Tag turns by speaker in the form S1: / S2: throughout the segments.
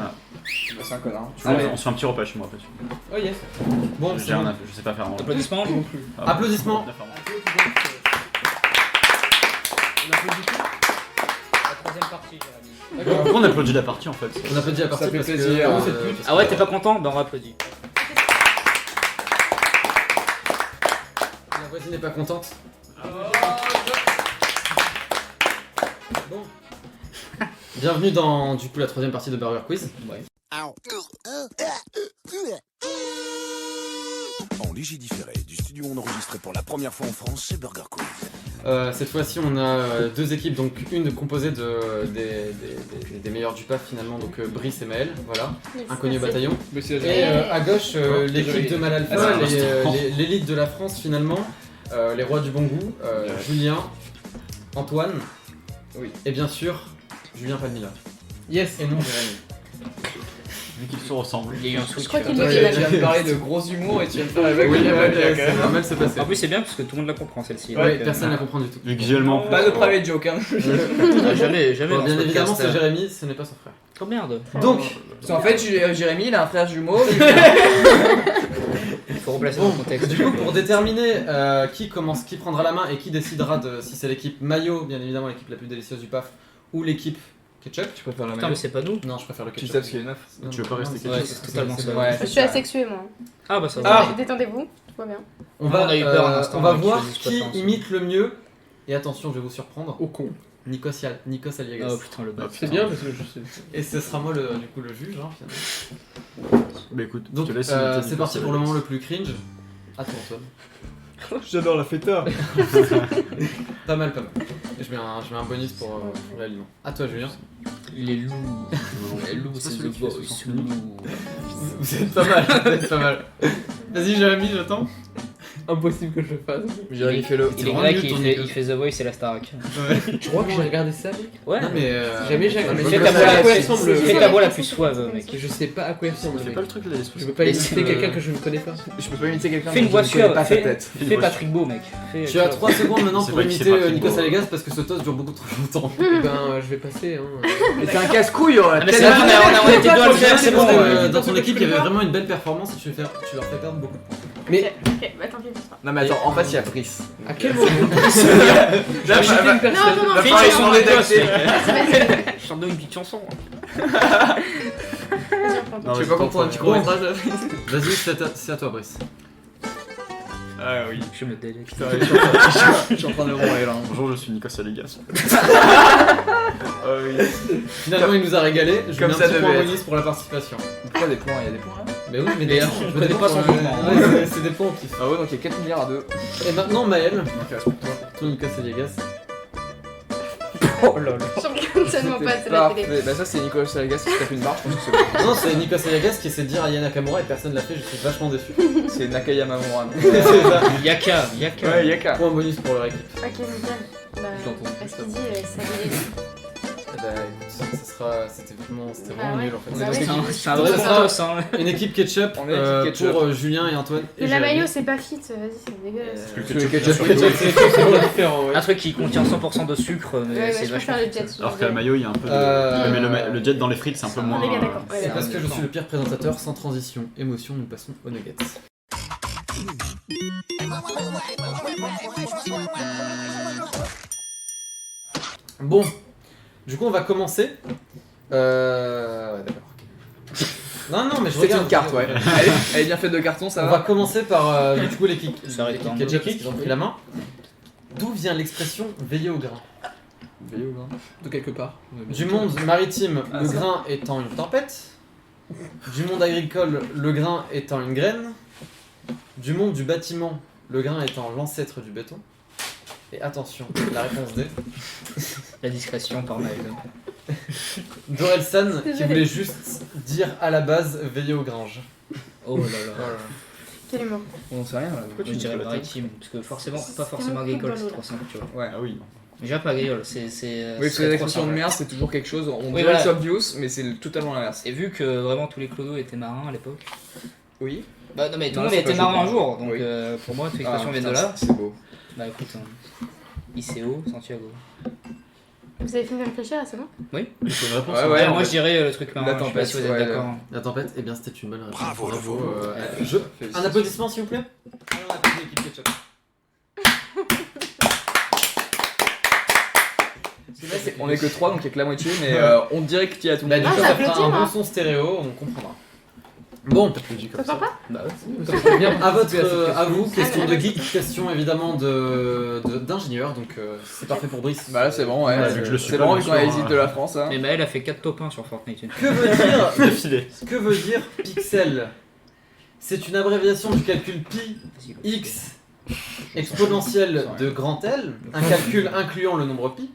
S1: Ah.
S2: Bah, c'est un connard.
S1: On se fait un petit repas chez moi après.
S3: Oh yes. Bon,
S1: Je sais pas faire un
S4: Applaudissements.
S2: Non plus.
S3: Applaudissements.
S2: On applaudit tout.
S4: La troisième partie, Jérémy.
S1: Pourquoi on applaudit la partie en fait?
S3: On applaudit la partie
S2: fait
S3: parce que
S2: plaisir.
S3: vous êtes pute.
S4: Ah ouais, t'es pas content? Ben on applaudit.
S3: La voisine n'est pas contente. Bon. Bienvenue dans du coup la troisième partie de Burger Quiz.
S4: Ouais.
S5: En légiféré du studio enregistré pour la première fois en France chez Burger Quiz.
S3: Cette fois-ci on a deux équipes, donc une composée des meilleurs du PAF finalement, donc Brice et Maël, voilà, inconnu au bataillon.
S2: Mais c'est
S3: Et à gauche l'équipe de Malalpha, l'élite de la France finalement, les rois du bon goût, Julien, Antoine,
S2: Oui.
S3: et bien sûr Julien Palmilla.
S2: Yes.
S3: Et non Jérémy.
S1: Vu qu'ils se ressemblent.
S4: Il y a eu un switch.
S6: Je crois qu'il
S2: Toi,
S6: le
S2: tu
S6: dit
S2: viens de parler de gros humour et tu viens de faire avec
S3: Oui,
S2: William Albiac.
S3: c'est normal, c'est passé.
S4: En plus, c'est bien parce que tout le monde la comprend celle-ci.
S3: Ouais,
S4: Donc,
S3: personne ne la comprend du tout.
S1: Visuellement.
S2: Pas de private joke, hein.
S4: Jamais,
S3: Bon,
S4: dans
S3: bien
S4: ce
S3: évidemment
S4: podcast,
S3: c'est Jérémy, ce n'est pas son frère.
S4: Oh merde.
S3: Donc,
S2: Parce qu'en fait, Jérémy, il a un frère jumeau.
S4: Il faut replacer
S3: bon,
S4: dans le contexte.
S3: du coup pour déterminer qui prendra la main et qui décidera de si c'est l'équipe maillot, bien évidemment l'équipe la plus délicieuse du PAF, ou l'équipe ketchup.
S2: Tu préfères la
S4: Putain, mais c'est pas nous.
S3: Non, je préfère le
S2: Tu
S3: ketchup.
S2: sais parce qu'il y a une œuf.
S1: Tu veux pas rester
S3: Non,
S4: Ouais,
S1: ketchup?
S4: c'est totalement ça.
S2: Ouais.
S6: Je suis asexuée moi.
S4: Ah bah ça
S3: Ah.
S4: va.
S6: Détendez-vous, tout va bien.
S3: On
S4: On a eu peur un instant,
S3: on va
S4: mec,
S3: voir
S4: je te dis pas
S3: qui
S4: ça, hein.
S3: imite le mieux. Et attention, je vais vous surprendre.
S2: Au con.
S3: Nikos Aliagas.
S4: Oh putain, le bâtard.
S2: C'est bien parce que je sais.
S3: Et ce sera moi du coup le juge. Hein, finalement.
S1: Bah écoute,
S3: Donc
S1: je te laisse
S3: c'est
S1: imiter
S3: parti
S1: Nicolas
S3: pour le moment
S1: Aliagas.
S3: le plus cringe. À toi Antoine.
S2: J'adore la feta.
S3: Pas mal. Et je mets un bonus pour l'aliment. À toi Julien.
S4: Il est loup. Il est loup,
S1: C'est
S4: c'est
S1: celui
S4: The
S1: qui fait
S4: Voice.
S1: 60
S4: Loup.
S3: Vous êtes pas mal, vous êtes pas mal. Vas-y Jérémy, j'attends.
S2: Impossible que je le fasse.
S4: Jérémy,
S2: fais-le.
S4: Il est
S3: vraiment
S4: grec,
S3: nul, ton
S4: il
S3: Nicolas.
S4: fait The Voice et la Starac.
S2: Tu crois que j'ai regardé ça, mec?
S4: Ouais.
S3: Non mais
S2: Jamais j'ai
S3: mais
S4: Fais
S3: Nicolas
S4: ta voix
S3: Aliagas,
S4: la
S2: ressemble
S4: plus-
S2: le-
S4: fais ta voix la plus suave, mec.
S2: Je sais pas à quoi il ressemble.
S1: Il fait
S2: mec.
S1: pas le truc là,
S2: Je peux pas imiter
S4: Laisse-le.
S2: quelqu'un que je ne connais pas. Je peux pas imiter quelqu'un
S4: Fais une
S2: que
S4: voix
S2: je ne connais
S4: suave.
S2: pas sa
S4: Fais
S2: tête.
S4: fais Patrick Beau, mec. Fais-
S3: Tu as 3 secondes maintenant
S1: C'est
S3: pour
S1: vrai que c'est
S3: imiter
S1: Patrick
S3: Nikos
S1: Beau.
S3: Aliagas parce que ce toast dure beaucoup trop longtemps.
S2: Eh ben, je vais passer. Hein. Mais c'est un casse-couille.
S4: Ah, mais c'est bon, on était deux à le faire, c'est bon.
S3: Dans ton équipe, il y avait vraiment une belle performance et tu leur fais perdre beaucoup de points.
S2: Mais
S6: Ok, bah tant pis pour toi.
S5: Non mais attends, en fait il y a Brice.
S2: à quel moment
S5: Là,
S2: J'ai jeté une
S6: Non,
S2: personne.
S6: non, non,
S4: Fais
S6: non,
S4: une
S6: non,
S4: chanson
S6: non,
S4: de
S6: non,
S4: gosse, mec.
S6: vas-y,
S4: Je chante une petite chanson.
S1: Non,
S2: Tu
S1: mais
S2: veux pas qu'on
S1: c'est
S2: prenne un petit
S1: pas-
S2: court-métrage?
S3: Vas-y, c'est à toi Brice.
S1: Ah oui.
S4: Je me délecte.
S1: Putain,
S2: Je suis en train de mourir là.
S1: bonjour, je suis Nikos Aliagas. Ah oui.
S3: Finalement, il nous a régalé. Je lui mets un
S2: ça
S3: petit point
S2: devait être.
S3: bonus pour la participation.
S2: Pourquoi des points? Il y a des points là?
S3: Mais oui, mais
S4: Mais
S3: d'ailleurs,
S4: on
S3: je
S4: connaît
S3: me
S4: pas son
S3: dépend,
S4: nom, hein.
S3: ouais, c'est des points au pif.
S2: Ah ouais, donc il y a 4 milliards à 2.
S3: Et maintenant, Maël, ton Nikos Aliagas.
S4: Oh là là.
S6: je regarde tellement pas, c'est la télé.
S2: Parfait. Bah ça c'est Nicolas Salgas qui se tape une barre, je pense que c'est bon.
S3: Non, c'est Nikos Aliagas qui essaie de dire à Yana Nakamura et personne l'a fait, je suis vachement déçu.
S2: C'est Nakayama Moran.
S3: C'est ça.
S4: Yaka.
S2: Ouais, Yaka.
S3: Point bonus pour leur équipe.
S6: Ok, nickel. Bah,
S2: J'entends.
S6: ce qu'il dit, ça délire.
S3: Eh bah écoute, c'était
S6: Bah
S3: vraiment
S6: ouais.
S3: nul en fait.
S6: Bah ouais.
S4: C'est un vrai pathos, hein.
S3: Une équipe ketchup,
S2: On est équipe ketchup.
S3: pour Julien et Antoine. Et
S6: Mais la
S3: Jérémy.
S6: maillot, c'est pas fit, vas-y, c'est dégueulasse.
S1: Le
S3: Le
S1: ketchup,
S3: ketchup,
S1: bien sûr.
S3: c'est totalement différent, ouais.
S4: Un truc qui contient 100% de sucre,
S6: Ouais,
S4: mais
S6: ouais,
S4: c'est
S6: je
S4: vachement.
S6: préfère le jet.
S1: Alors qu'à le maillot, il y a un peu de.
S3: Euh,
S1: Mais le jet dans les frites, c'est un peu
S4: On est
S1: moins.
S6: bien d'accord. Ouais,
S3: C'est
S6: ouais.
S3: parce que je suis le pire présentateur, sans transition, émotion, nous passons aux nuggets. Bon, du coup on va commencer. Ouais, d'accord. Non, mais je
S2: C'est
S3: regarde.
S2: une carte, ouais. Elle est bien faite de carton, ça
S3: On va
S2: va.
S3: commencer par du coup l'équipe
S4: Ça arrête quand même.
S3: ketchup qui ont pris la main. D'où vient l'expression veiller au grain?
S2: De quelque part.
S3: Du monde maritime,
S2: Ah,
S3: le
S2: ça.
S3: grain étant une tempête. Du monde agricole, le grain étant une graine. Du monde du bâtiment, le grain étant l'ancêtre du béton. Et attention, la réponse D.
S4: La discrétion par mail.
S3: Dorelsan qui
S6: Désolée.
S3: voulait juste dire à la base veiller aux granges.
S4: Oh là là.
S6: Quel humour.
S2: On sait rien là.
S4: Je dirais maritime, parce que forcément, pas forcément agricole, c'est trop simple, tu vois.
S2: Ouais.
S1: Ah oui.
S4: Mais déjà pas agricole, c'est.
S2: Oui, parce que les expressions de merde, c'est toujours quelque chose. On dirait
S4: voilà.
S2: que c'est obvious, mais c'est totalement l'inverse.
S4: Et vu que vraiment tous les clodos étaient marins à l'époque.
S2: Oui.
S4: Bah non, mais tout
S2: Non,
S4: le monde
S2: c'est
S4: était
S2: pas
S4: marin un
S2: choquant.
S4: jour, donc
S2: Oui.
S4: pour moi, toute l'expression vient de
S2: putain,
S4: là.
S2: C'est beau.
S4: Bah écoute, ICO, Santiago.
S6: Vous avez fini de réfléchir, c'est bon?
S3: C'est une réponse.
S2: Ouais,
S4: Ouais,
S2: en
S4: moi
S2: fait,
S4: je dirais le truc marrant,
S2: la
S4: je sais pas
S2: tempête,
S4: si vous êtes
S2: ouais,
S4: d'accord.
S3: La tempête, eh bien c'était une bonne réponse.
S5: Bravo, le faux.
S3: Un applaudissement s'il vous plaît. Allez, on applaudit l'équipe Ketchup.
S2: On est que 3 donc il y a que la moitié, mais on dirait qu'il y a tout le
S3: Bah,
S2: monde.
S3: du coup,
S6: ça
S3: ça
S6: applaudit,
S3: fera un
S6: moi.
S3: bon son stéréo, on comprendra. Bon,
S6: Ça part pas?
S2: Bah ouais,
S3: à vous, question de geek, question évidemment d'ingénieur, donc c'est parfait pour Brice.
S2: Bah là c'est bon, ouais.
S3: Ouais,
S1: vu que je le suis
S2: C'est
S1: pas,
S2: bon
S1: bien
S2: vu qu'on a
S1: sûr,
S2: hésite
S1: hein.
S2: de la France. Hein.
S4: Mais Maël a fait 4 top 1 sur Fortnite.
S3: Que veut dire
S1: Défilé.
S3: Que veut dire pixel? C'est une abréviation du calcul pi x exponentielle de grand L, un calcul incluant le nombre pi.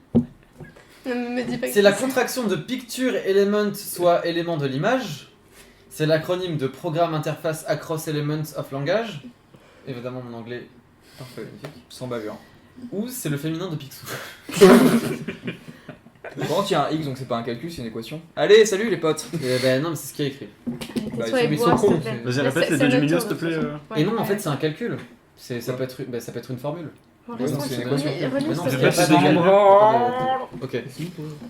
S6: Ne me dis pas que
S3: C'est la contraction de picture element, soit élément de l'image. C'est l'acronyme de Programme Interface Across Elements of Language. Évidemment, mon anglais parfait, magnifique.
S2: Sans bavure.
S3: Ou c'est le féminin de Picsou.
S2: Par contre il y a un X donc c'est pas un calcul, c'est une équation. Allez, salut les potes.
S3: Et ben non, mais c'est ce qu'il y a écrit.
S2: Bah,
S6: Sois
S2: ils sont
S6: boire, s'il te
S2: cons,
S6: plaît.
S1: Vas-y,
S6: Mais
S1: répète
S6: c'est-
S1: les
S6: c'est
S1: deux du
S6: notre
S1: milieu,
S6: tour,
S1: s'il te plaît.
S6: Ouais,
S3: Et non, en
S6: ouais.
S3: fait, c'est un calcul. Ça peut être une formule.
S6: Bon,
S2: Ouais,
S6: restons
S2: non, c'est une
S6: sur-
S2: équation.
S6: relis,
S3: Mais non,
S6: s'il te
S3: c'est
S6: plaît.
S3: pas
S1: c'est
S3: d'égal.
S1: d'égal.
S3: Ok.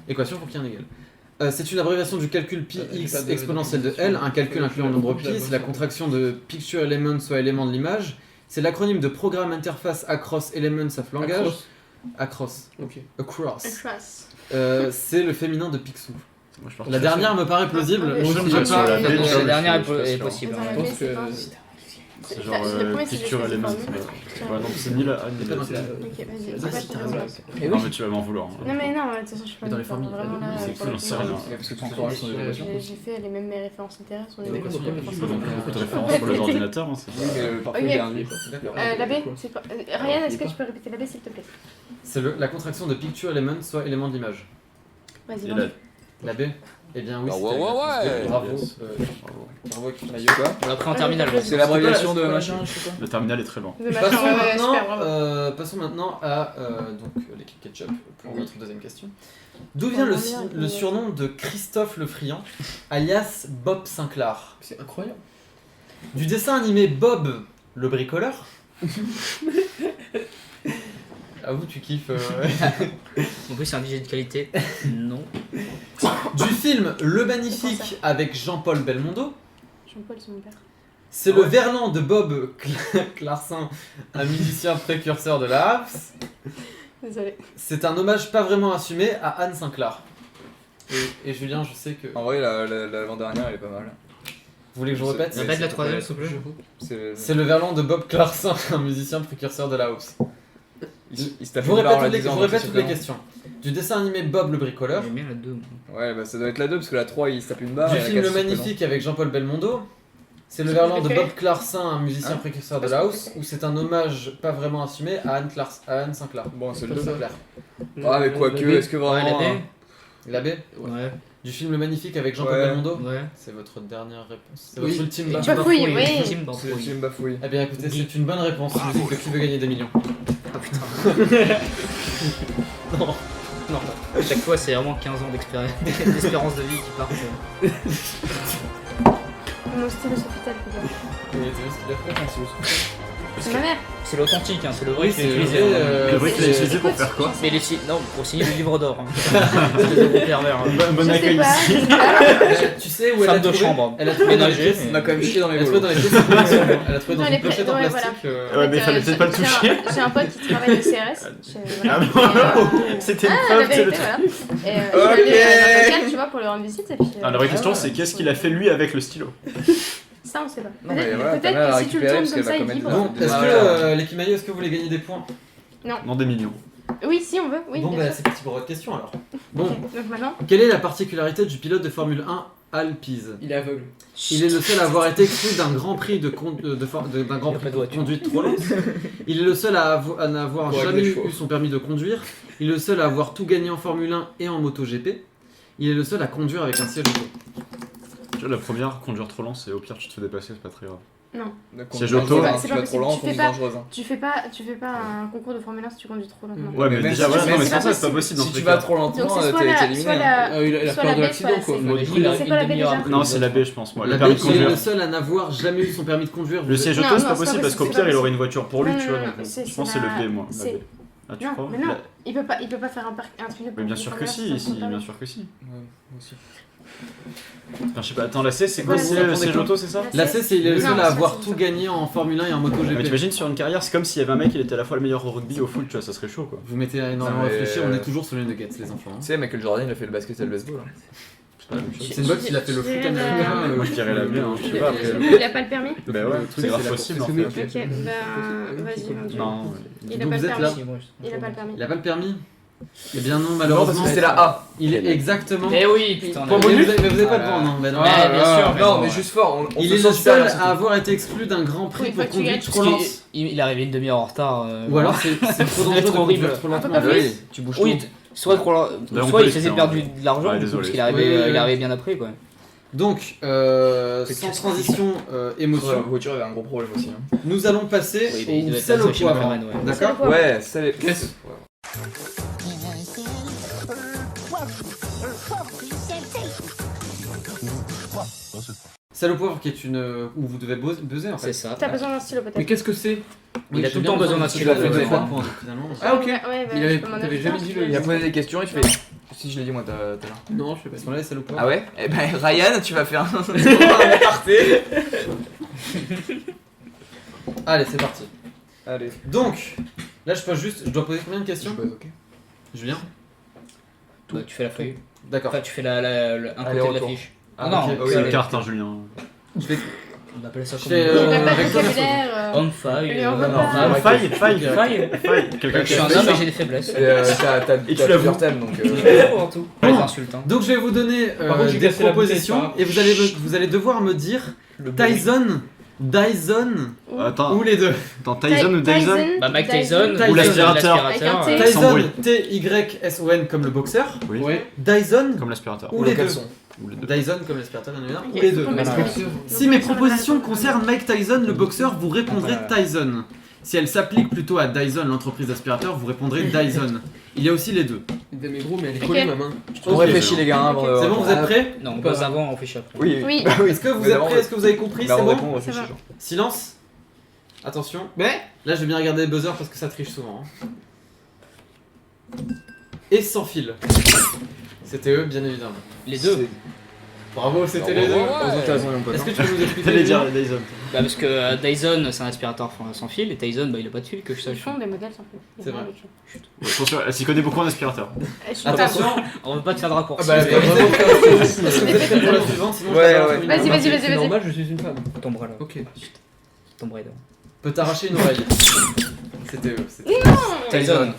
S3: Équation pour qu'il y ait un égal. C'est une abréviation du calcul pi x
S2: pas de-
S3: exponentielle de L, un calcul incluant le nombre pi, c'est la contraction de picture element, soit élément de l'image. C'est l'acronyme de Programme Interface Across Elements of Language. Across.
S2: Ok.
S3: Across.
S6: Across.
S3: C'est le féminin de Picsou.
S1: Moi, je pars
S3: La
S1: sur-
S3: dernière me paraît plausible.
S6: Ah,
S3: Je
S6: oui.
S3: ne
S6: Oui.
S3: sais pas.
S6: La
S1: B, tu vois,
S4: La dernière
S1: je suis pas
S4: est
S1: sûr.
S4: possible.
S6: Dans la
S4: ouais.
S6: baie,
S2: pense
S6: c'est
S2: que-
S6: pas-
S1: C'est
S6: Le
S1: genre
S6: premier, c'est
S1: picture
S6: juste
S1: element.
S6: une formule.
S1: Ouais, non, c'est ni la A ni
S3: C'est pas
S1: la
S3: dans
S1: C.
S3: la-
S6: Ok, vas-y,
S3: Ça,
S6: dis
S3: c'est
S6: pas
S3: un
S6: ton
S3: hasard.
S6: nom.
S1: Non, mais tu vas m'en vouloir. hein.
S6: Non mais non, de toute façon je suis pas
S3: Dans les
S6: nulle,
S3: formules.
S6: vraiment là.
S1: C'est
S6: pour
S1: cool,
S6: le
S1: j'en sais
S6: coup,
S1: rien.
S2: Parce que toutes les formules sont des équations.
S6: J'ai fait les mêmes références littéraires sur les
S3: Donc,
S6: mêmes
S3: il y a
S1: Beaucoup de références pour les ordinateurs. hein, c'est-
S2: Oui, mais parfois
S6: Ok.
S2: il y a un livre.
S6: La baie, c'est quoi Ryan, est-ce que tu peux répéter la baie s'il te plaît?
S3: C'est la contraction de picture element, soit élément de l'image.
S6: Vas-y,
S1: Et
S6: vas-y.
S1: la-
S3: La B. Eh bien oui,
S5: Ah,
S3: c'était
S5: ouais,
S3: la réponse
S5: ouais,
S3: B.
S5: ouais.
S3: Bravo.
S1: Yes.
S3: Bravo équipe maillot.
S2: Quoi
S4: On l'a pris en terminale.
S2: C'est l'abréviation
S3: C'est
S2: de
S3: quoi,
S2: machin, je sais pas.
S1: Le terminal est très loin.
S6: De machin,
S3: Passons
S6: ouais,
S3: maintenant,
S6: super, bravo.
S3: passons maintenant à l'équipe Ketchup pour notre deuxième question. D'où vient le surnom de Christophe le Friand, alias Bob Sinclair?
S2: C'est incroyable.
S3: Du dessin animé Bob le bricoleur. Ah vous tu kiffes.
S4: En plus, c'est un DJ de qualité. Non.
S3: Du film Le Magnifique avec Jean-Paul Belmondo.
S6: Jean-Paul, c'est mon père.
S3: C'est le verlan de Bob Clarsin, un musicien précurseur de la house.
S6: Désolé.
S3: C'est un hommage pas vraiment assumé à Anne Sinclair. Et Julien, je sais que...
S2: En vrai, l'avant-dernière elle est pas mal.
S3: Vous voulez que je vous répète?
S4: Répète la troisième, s'il te plaît.
S2: C'est
S3: C'est le verlan de Bob Clarkson, un musicien précurseur de la house.
S2: il se tape
S3: Je vous
S2: une barre en la
S3: répète,
S2: disant,
S3: je vous
S2: donc
S3: répète
S2: c'est
S3: toutes les
S2: super.
S3: questions. Du dessin animé Bob le bricoleur,
S4: J'aime bien la 2.
S2: Ouais, bah ça doit être la 2 parce que la 3 il se tape une barre.
S3: du
S2: et la
S3: film
S2: 4,
S3: Le
S2: c'est
S3: Magnifique avec Jean-Paul Belmondo, c'est le
S6: C'est
S3: verlan
S6: mon
S3: de
S6: préféré.
S3: Bob Clarkson, un musicien
S2: Hein
S3: précurseur de la house, ou c'est un hommage pas vraiment assumé à Anne Sinclair.
S2: Bon, c'est le
S3: Bob
S2: 2.
S3: Sinclair.
S2: Ah, mais quoique, est-ce que
S4: Ouais,
S2: vraiment.
S4: la B.
S3: La B,
S4: Ouais.
S3: du film Le Magnifique avec Jean-Paul
S2: Ouais.
S3: Belmondo,
S4: Ouais.
S3: c'est votre dernière réponse. C'est
S2: Oui.
S3: votre ultime
S4: Et
S3: bafouille.
S4: tu
S6: Bafouille,
S4: bafouilles,
S6: oui.
S4: ultime
S2: C'est le
S4: bafouille.
S2: film bafouille.
S3: Eh bien écoutez, c'est une bonne réponse. Musique de Qui veut gagner des millions.
S4: Ah putain.
S3: Non, non.
S4: À chaque fois, c'est vraiment 15 ans d'espérance de vie qui partent.
S6: Mon stylo Sofitel, les gars.
S3: Et t'as vu ce qu'il a fait?
S6: C'est ma mère.
S4: C'est l'authentique, hein, c'est le vrai
S3: Oui,
S4: qui
S3: c'est
S4: est utilisé.
S3: vrai,
S4: hein.
S1: Le vrai qu'il a
S3: c'est-
S1: utilisé pour faire quoi?
S4: Mais non, pour signer le livre d'or. Hein. C'est des gros pervers. hein.
S1: Bon
S6: Je sais
S1: accueil
S6: pas.
S1: ici.
S3: Tu sais où elle
S4: Femme
S3: a
S4: de
S3: trouvé
S4: chambre.
S3: Elle a trouvé dans les
S4: Ménager,
S3: pièces.
S2: On a quand même chié dans
S3: Elle
S2: les
S3: a trouvé
S2: bolos.
S3: dans les pièces. Elle a trouvé dans
S6: Non,
S3: une
S6: les
S3: pochette en
S6: ouais,
S3: plastique.
S1: Ouais, mais il fallait peut-être pas le toucher.
S6: J'ai un pote qui travaille au CRS.
S1: Ah
S6: Et,
S1: bon, c'était une
S6: la
S1: preuve, c'est le
S6: vérité,
S1: truc.
S6: voilà. Et
S2: Ok.
S6: il va aller à l'avocat, tu vois, pour lui rendre visite. Et puis,
S1: Alors la vraie question c'est qu'est-ce qu'il a fait lui avec le stylo?
S6: ça, on sait pas.
S2: Non, mais voilà, ta
S6: Peut-être
S2: mère a
S6: que si tu le
S2: récupéré
S6: tournes
S2: parce
S6: comme
S2: qu'elle
S6: ça,
S2: va
S6: il
S2: commettre
S6: vibre.
S2: des-
S3: Bon, est-ce
S2: Voilà.
S3: que l'équipe maillot, est-ce que vous voulez gagner des points?
S1: Non, des millions.
S6: Oui, si on veut. Oui,
S3: Bon,
S6: bien
S3: bah
S6: sûr.
S3: c'est parti pour votre question alors. Bon,
S6: Ok, donc maintenant,
S3: quelle est la particularité du pilote de Formule 1 Al Pease?
S2: Il est aveugle.
S3: Il est le seul à avoir été exclu d'un grand prix d'un grand
S4: Il y a
S3: prix
S4: pas de
S3: de
S4: voiture.
S3: conduite trop lente. Il est le seul à n'avoir
S2: Pour
S3: jamais
S2: régler le
S3: eu son permis de conduire. Il est le seul à avoir tout gagné en Formule 1 et en MotoGP. Il est le seul à conduire avec un siège auto.
S1: Tu vois, la première, conduire trop lent, c'est au pire tu te fais dépasser, c'est pas très grave.
S2: C'est
S1: Siège auto.
S2: Tu
S6: C'est pas
S2: vas trop
S6: possible,
S2: lent,
S6: tu fais
S2: conduite
S6: pas-
S2: dangereuse. hein.
S6: tu fais pas un concours de Formule 1 si tu conduis trop lentement.
S1: Ouais, mais
S2: même
S1: déjà
S2: si-
S1: voilà,
S2: même
S1: non mais
S2: si-
S1: sans ça c'est pas possible dans
S2: Si
S1: tous
S2: tu
S1: les
S2: vas
S1: cas.
S2: trop
S6: Donc
S2: lentement,
S6: c'est soit
S2: t'es
S6: la,
S2: éliminé.
S6: soit
S2: hein.
S6: la,
S7: Il a
S6: soit
S7: peur
S6: la
S7: de
S6: baie,
S7: l'accident
S6: soit la
S7: quoi.
S6: C.
S4: Une
S6: C'est quoi la baie
S4: demi-heure
S6: déjà
S4: après.
S1: Non, c'est la B je pense moi.
S3: La
S1: Le permis de
S3: B, il est le
S1: conduire.
S3: seul à n'avoir jamais eu son permis de conduire.
S1: Le siège
S6: Non,
S1: auto c'est
S6: non,
S1: pas
S6: c'est
S1: possible
S6: pas
S1: parce qu'au
S6: possible,
S1: pire
S6: c'est
S1: il
S6: pas
S1: aurait une voiture pour lui,
S6: Non,
S1: tu vois.
S6: non,
S1: donc
S6: non,
S1: Je pense que c'est le B moi. la
S6: c'est-
S1: B. Ah tu
S6: Non,
S1: crois?
S6: mais non. Il peut pas faire un truc de
S1: Mais bien sûr que si, bien sûr que si.
S2: Ouais, moi aussi.
S1: Enfin, je sais pas, attends, la C c'est quoi?
S6: Voilà,
S1: C'est l'auto, c'est ça?
S3: La C, c'est le
S6: Non,
S3: seul
S6: c'est
S3: à avoir
S6: pas
S3: tout
S6: ça.
S3: gagné en Formule 1 et en MotoGP.
S1: Mais t'imagines sur une carrière, c'est comme s'il y avait un mec, il était à la fois le meilleur au rugby, au foot, tu vois, ça serait chaud quoi.
S3: Vous mettez énormément
S2: Non, mais-
S3: réfléchir, on est toujours sur les nuggets, les enfants. hein.
S2: Tu sais, Michael Jordan, il a fait le basket et le baseball. Hein.
S1: C'est pas la même chose.
S3: C'est une box, il a fait le foot
S6: Je dirais
S3: américain.
S6: la-
S1: Moi je dirais la bien, je sais
S6: Il
S1: pas après.
S6: a pas le permis?
S1: Bah ouais,
S3: Le truc,
S1: c'est grave
S3: c'est la
S1: possible en
S3: course.
S1: fait.
S6: Ok, bah vas-y, mon dieu.
S1: Non,
S6: Il a
S3: Donc
S6: pas
S3: vous
S6: le
S3: êtes là.
S6: permis. Il a pas le permis.
S3: Il a pas le permis. Eh bien non,
S2: Non, parce
S3: malheureusement.
S2: que c'était la A.
S3: Il est exactement.
S4: Eh oui, putain.
S3: Mais
S4: on
S3: vous
S4: a-
S3: avez pas devant,
S2: Voilà.
S3: non, bah non.
S4: Ouais, bien sûr, mais
S2: Non,
S4: bon,
S2: mais
S4: ouais.
S2: juste fort. On
S3: Il
S2: se
S3: est
S2: sent
S3: le
S2: super
S3: seul
S2: bien,
S3: à
S2: surtout.
S3: avoir été exclu d'un grand prix
S6: Oui,
S3: pour
S6: faut que tu
S3: conduite
S6: gagnes.
S3: trop
S4: Parce
S3: lente.
S4: qu'il est arrivé une demi-heure en retard.
S3: Ou alors c'est trop dangereux de
S4: trop horrible.
S3: conduire trop lentement.
S6: Ah,
S2: Ah oui, tu bouges
S4: Oui,
S2: tout.
S4: soit
S1: on
S4: soit
S1: peut
S4: il faisait
S1: l'expliquer,
S4: perdre
S1: hein.
S4: de l'argent,
S1: Ouais,
S4: du coup,
S1: désolé.
S4: parce qu'il est arrivé,
S3: Oui, oui,
S4: il est
S3: oui.
S4: arrivé bien après quoi.
S3: Donc, sans transition,
S2: La
S3: émotion,
S2: voiture avait un gros problème aussi. Hein.
S3: nous allons passer
S4: Oui, mais il
S3: au
S4: doit être
S3: sel au
S4: chez
S3: poivre.
S4: McLaren, ouais.
S3: D'accord
S6: Poivre.
S2: Ouais, ça les.
S3: Sel au poivre qui est une où vous devez buzzer en fait.
S4: C'est ça.
S6: T'as besoin d'un stylo peut-être.
S7: Mais qu'est-ce que c'est?
S4: Il a
S3: j'ai
S4: tout le
S3: bien
S4: temps besoin d'un
S3: tu
S4: stylo.
S3: l'as fait
S2: ouais.
S3: 3 points donc finalement.
S7: Ah, ok.
S6: Ouais, bah,
S7: Il avait-
S6: je peux m'en
S7: t'avais
S6: occuper,
S7: jamais
S6: je
S7: dit
S6: peux
S7: le-
S2: Il a
S6: le
S2: posé
S6: dire.
S2: des questions et tu fais. Si je l'ai dit moi tout à l'heure.
S7: Non, je sais pas.
S3: Parce qu'on a les sel au poivre.
S2: Ah ouais? Eh ben Ryan, tu vas faire un aparté.
S3: Allez, c'est parti.
S2: Allez.
S3: Donc, là je dois poser combien de questions
S2: Ok.
S3: Julien
S4: Bah, tu fais la feuille.
S3: D'accord.
S4: Enfin, tu fais un côté de
S2: retour.
S4: l'affiche.
S2: Ah,
S4: non,
S3: ok.
S1: C'est
S4: ça,
S1: une carte, hein, Julien.
S3: Je fais
S4: on appelle ça
S3: Je
S4: comme
S3: fais,
S6: Il a pas de
S3: recto,
S6: vocabulaire.
S4: on file.
S6: Lui, on veut pas.
S1: Ah, faille.
S4: Je
S1: Quelqu'un
S4: suis
S1: qui
S4: un
S1: a fait
S4: homme
S1: ça.
S4: et j'ai des faiblesses.
S2: T'as
S1: tu
S2: plusieurs
S1: l'avoues.
S2: thèmes donc.
S4: Pour tout. Pas les insultes. Hein.
S3: Donc je vais vous donner
S7: Par contre, j'ai
S3: des
S7: cassé la
S3: propositions
S7: bouteille,
S3: et vous allez devoir me dire Tyson, Dyson
S1: Attends,
S3: ou les deux.
S1: Tyson ou Dyson?
S4: Bah, Mike Tyson,
S3: Tyson.
S4: ou
S1: l'aspirateur.
S6: Avec un T.
S4: ouais.
S1: Sans
S3: Tyson,
S1: bruit.
S3: T-Y-S-O-N comme le boxeur.
S1: Oui.
S7: Ouais.
S3: Dyson
S1: Comme l'aspirateur.
S3: ou les deux.
S2: caleçon.
S1: Ou les deux.
S3: Dyson comme l'aspirateur, bien évidemment.
S6: Ok,
S3: Ou les deux.
S6: on met
S4: Voilà.
S6: ça.
S3: Si mes propositions concernent Mike Tyson, le boxeur, vous répondrez
S4: Voilà.
S3: Tyson. Si elles s'appliquent plutôt à Dyson, l'entreprise d'aspirateur, vous répondrez Dyson. Il y a aussi les deux.
S7: Mais gros, mais elle est
S6: Ok.
S7: collée ma main.
S2: On réfléchit les gars hein, avant de.
S3: C'est bon, vous êtes prêts
S4: Non, on passe avant, on fait chaque.
S2: Oui.
S6: Oui.
S2: Bah oui.
S3: Est-ce que vous
S2: Mais
S3: êtes
S2: avant,
S3: prêts Est-ce que vous avez compris
S2: bah,
S3: C'est
S2: on
S3: bon
S2: répond, on réfléchit.
S6: va.
S2: genre.
S3: Silence. Attention.
S7: Mais
S3: Là, je vais bien regarder les buzzers parce que ça triche souvent. hein. Et sans fil. C'était eux, bien évidemment.
S4: Les deux.
S3: Bravo, c'était les deux. Est-ce que tu peux nous expliquer
S1: T'allais
S3: les
S1: dire
S3: deux
S1: Dyson.
S4: Bah, parce que Dyson, c'est un aspirateur sans fil, et Tyson, bah, il a pas de fil que je
S6: Ils
S4: sache.
S6: font des modèles sans fil.
S3: C'est vrai.
S1: Attention, elle s'y connaît beaucoup en aspirateur.
S6: Je suis
S3: Attention.
S4: On veut pas te faire de raccourci.
S3: Est-ce que vous êtes prêts pour la suivante Sinon, je
S2: Ouais,
S3: t'arrête
S2: ouais.
S3: une
S6: Vas-y,
S3: minute.
S6: vas-y,
S7: c'est
S6: vas-y, vas-y.
S7: normal, je suis une femme.
S4: Ton bras là.
S7: Ok.
S4: Ton bras là.
S3: Peut t'arracher une oreille. C'était eux. c'était eux.
S4: Tyson.